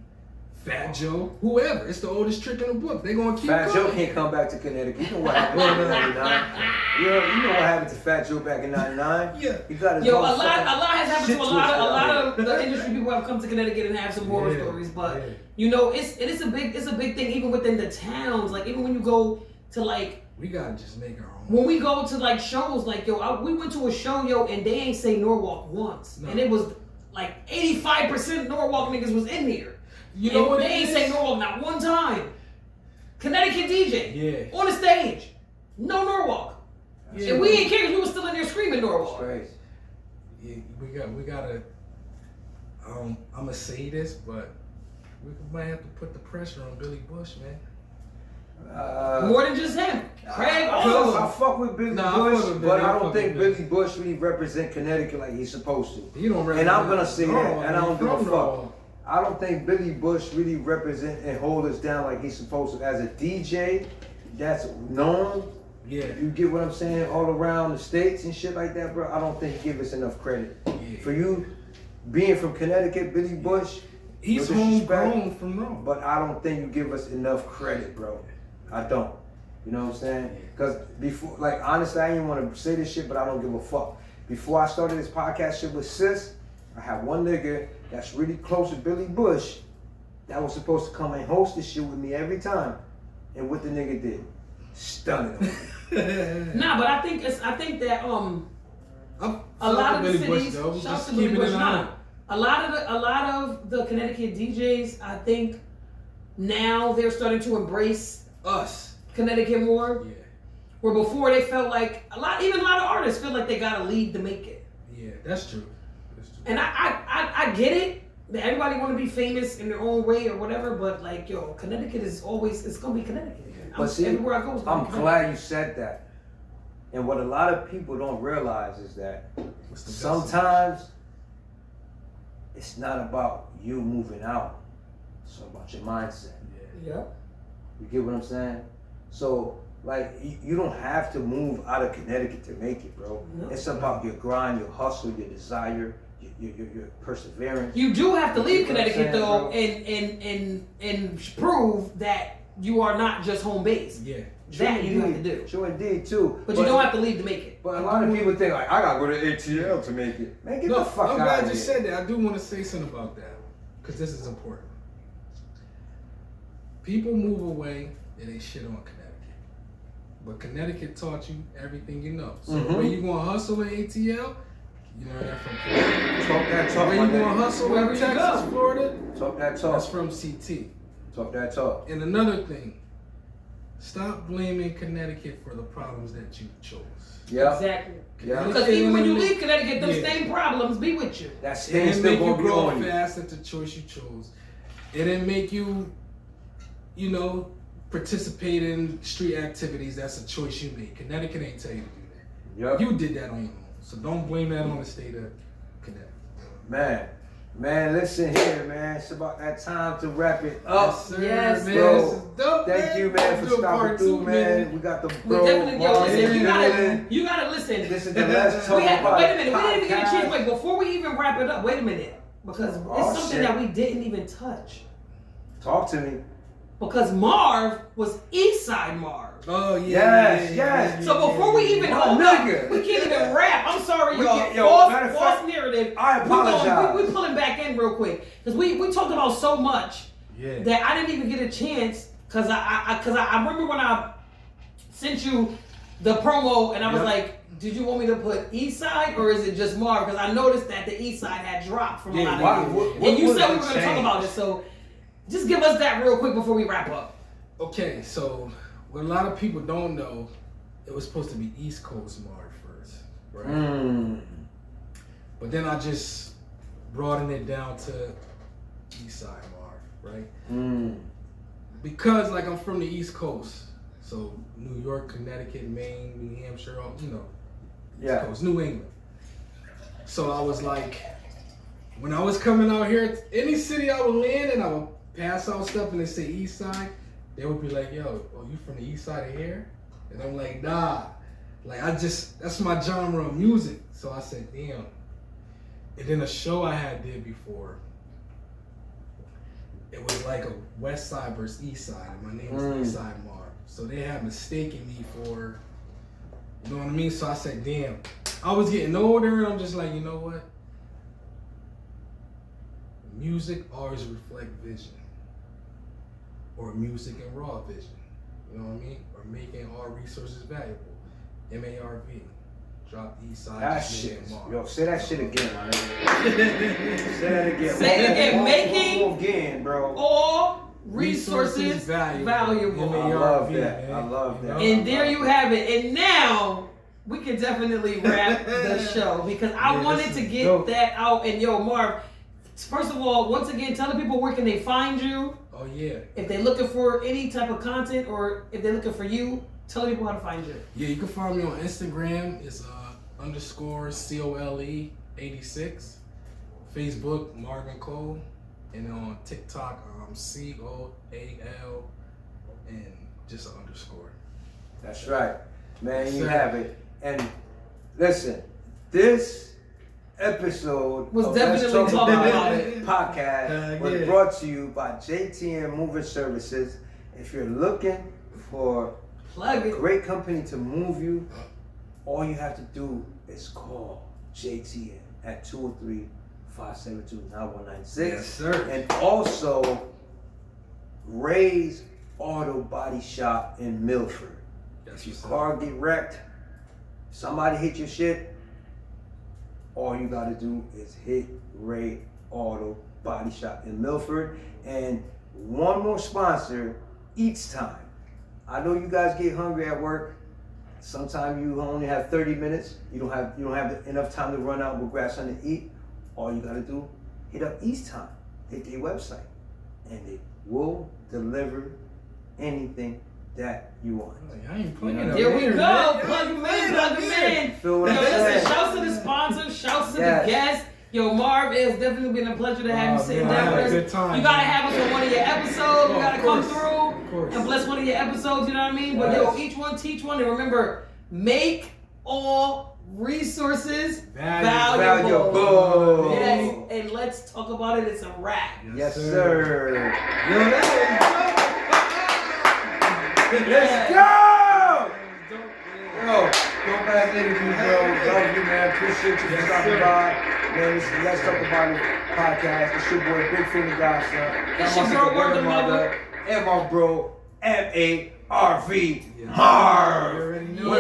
Fat Joe, whoever. It's the oldest trick in the book. They're going to keep Fat coming. Joe can't come back to Connecticut. You know what happened in 99? You know what happened to Fat Joe back in 99? Yeah. He got his a lot has happened to a lot of the industry people have come to Connecticut and have some horror stories. But you know, it's a big thing even within the towns. Like even when you go to like, we gotta just make our own. When we go to like shows, like we went to a show, and they ain't say Norwalk once, and it was like 85% Norwalk niggas was in here. You know what? They ain't say Norwalk not one time. Connecticut DJ on the stage, no Norwalk. Yeah, and we ain't care if we was still in there screaming Norwalk. Crazy. Yeah, we gotta. I'm gonna say this, but we might have to put the pressure on Billy Bush, man. More than just him. Craig I fuck with Billy Bush, but I don't think Billy Bush really represent Connecticut like he's supposed to. He don't represent. And I'm gonna say that, and I don't give a fuck. I don't think Billy Bush really represent and hold us down like he's supposed to. As a DJ that's known, you get what I'm saying, all around the states and shit like that, bro. I don't think he give us enough credit. For you being from Connecticut, Billy Bush, he's homegrown from Rome. But I don't think you give us enough credit, bro. I don't. You know what I'm saying? Because before, like, honestly, I didn't want to say this shit, but I don't give a fuck. Before I started this podcast shit with Sis, I had one nigga that's really close to Billy Bush that was supposed to come and host this shit with me every time. And what the nigga did? Stunning him. Nah, but I think that a lot of the cities, shouts to Billy Bush, a lot of the Connecticut DJs, I think now they're starting to embrace us, Connecticut more. Yeah. Where before they felt like a lot of artists feel like they gotta leave to make it. Yeah, that's true. And I get it. That everybody want to be famous in their own way or whatever, but like, Connecticut is always, it's gonna be Connecticut. But see, everywhere I go, I'm glad you said that. And what a lot of people don't realize is that sometimes it's not about you moving out. It's about your mindset. Yeah. You get what I'm saying? So, like, you don't have to move out of Connecticut to make it, bro. No. It's about your grind, your hustle, your desire, your perseverance. You do have to leave Connecticut though, and prove that you are not just home based. Yeah. That you have to do. Sure indeed too. But you don't have to leave to make it. But a lot of people think like I gotta go to ATL to make it. Man, get the fuck out of here. I'm glad you said that. I do want to say something about that because this is important. People move away and they shit on Connecticut, but Connecticut taught you everything you know. So when you gonna hustle in ATL, you learn that from Florida. Talk that talk. When you gonna hustle in Texas, Florida, talk that talk. That's from CT. Talk that talk. And another thing, stop blaming Connecticut for the problems that you chose. Yeah. Exactly. Yeah. Because even when you leave Connecticut, those same problems be with you. That's still make you grow fast at the choice you chose. It didn't make you, you know, participate in street activities. That's a choice you made. Connecticut ain't tell you to do that. Yep. You did that on your own. So don't blame that on the state of Connecticut. Man, listen here, man. It's about that time to wrap it up. Yes, sir, yes, man. Bro. This is dope, Thank you, man, for stopping through, man. We got the bro. We definitely, listen, you gotta listen. This is the last talk wait a minute, we podcast. didn't even get a chance. Wait, before we even wrap it up, wait a minute. Because it's something that we didn't even touch. Talk to me. Because Marv was Eastside Marv. Oh, yeah. Yes. So before we even hold up, we can't even rap. I'm sorry, y'all. False narrative. I apologize. We pulling back in real quick. Because we talked about so much that I didn't even get a chance. Because I remember when I sent you the promo and I was like, did you want me to put Eastside or is it just Marv? Because I noticed that the Eastside had dropped from a lot of you. And you said we were going to talk about it. So just give us that real quick before we wrap up. Okay, so what a lot of people don't know, it was supposed to be East Coast Marv first, right? But then I just broadened it down to Eastside Marv, right? Because like I'm from the East Coast, so New York, Connecticut, Maine, New Hampshire, you know, East Coast, New England. So I was like, when I was coming out here, any city I would land and I would pass out stuff and they say East Side, they would be like, yo, you from the East Side of here? And I'm like, nah. Like that's my genre of music. So I said, damn. And then a show I had did before, it was like a West Side versus East Side. And my name was East Side Marv. So they had mistaken me for, you know what I mean? So I said, damn. I was getting older and I'm just like, you know what? Music always reflect vision. Or music and raw vision. You know what I mean? Or making all resources valuable. M.A.R.V. Drop the East Side. That shit. Yo, say that shit again, man. Say that again. Say it again. Making again, bro. All resources valuable. I love that. I love that. And there you have it. And now we can definitely wrap the show because I wanted to get that out. And yo, Marv, first of all, once again, tell the people where can they find you. Oh yeah. If they're looking for any type of content or if they're looking for you, tell people how to find you. Yeah, you can find me on Instagram. It's _COLE 86. Facebook, Marvin Cole. And on TikTok, COAL and just an underscore. That's right. Man, you have it. And listen, this episode was definitely talking about it. Podcast was brought to you by JTM Moving Services. If you're looking for a great company to move you, all you have to do is call JTM at 203-572-9196. Yes, sir. And also Ray's Auto Body Shop in Milford. If your car get wrecked, somebody hit your shit, all you gotta do is hit Ray Auto Body Shop in Milford. And one more sponsor each time. I know you guys get hungry at work. Sometimes you only have 30 minutes. You don't have enough time to run out and grab something to eat. All you gotta do, hit up East Time, hit their website, and they will deliver anything that you want. I ain't playing There we go. Plug them in. Listen, shouts to the sponsors, shouts to the guests. Yo, Marv, it's definitely been a pleasure to have you sitting down with us. Good time, you gotta have us on one of your episodes. You gotta come through and bless one of your episodes. You know what I mean? But yo, each one teach one, and remember, make all resources valuable. Yes, and let's talk about it. It's a wrap. Yes, sir. Let's go! Yo, go back interview, bro. Love you, man. Appreciate you for stopping by. Man, this is Let's Talk About It podcast. It's your boy, Big Finger Godson. It's your girl, Burton Bros. And my bro, M.A.R.V. M.A.R.V. Went from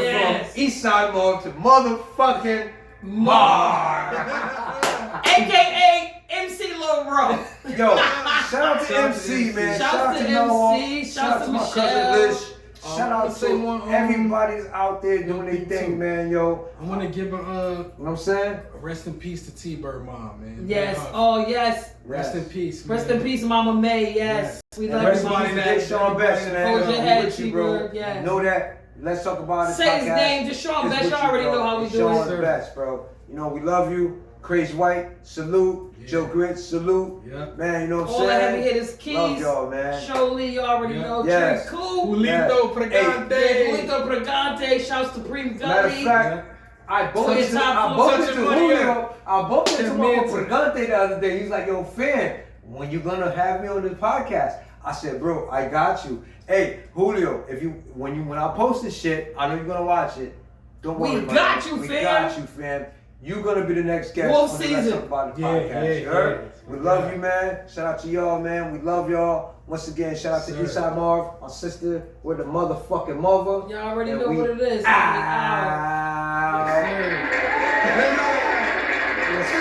Eastside Marv to motherfucking M.A.R.V. AKA MC Lil Ro. Yo, shout out to MC, man. Shout out to Norwalk. Shout out to my Michelle. cousin Lish. Shout shout out to everybody's out there doing their thing, man, yo. I want to give a, you know what I'm saying? Rest in peace to T-Bird mom, man. Yes, oh yes. Rest in peace, man. Rest in peace, Mama May, yes. We love rest you, in peace to Sean Best, man. Hold your head, with you, bro. Yes. Know that. Let's talk about it. Say his name, just Sean Best. You already know how we do it. Sean Best, bro. You know, we love you. Crazy White, salute. Yeah. Joe Grits, salute. Yeah. Man, you know what I'm saying? saying? All the heavy hitters, Keys. Love y'all, man. Sholi, you already know. Yes. Trey Cool. Julito Pregante. Julito Pregante. Shouts to Supreme Gully. Matter of fact, I bumped into Julio. I bumped into Mama Pregante the other day. He's like, yo, fan, when you gonna have me on this podcast? I said, bro, I got you. Hey, Julio, when I post this shit, I know you're gonna watch it. Don't worry. We got you, fam. We got you, fam. You're gonna be the next guest Wolf on the season. Let's Talk About the podcast. You heard? We love you, man. Shout out to y'all, man. We love y'all. Once again, shout out to Eastside M.A.R.V, my sister with the motherfucking mother. Y'all already know what it is. Yes,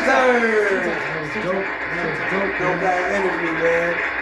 sir. Yes, sir. Don't got energy, man.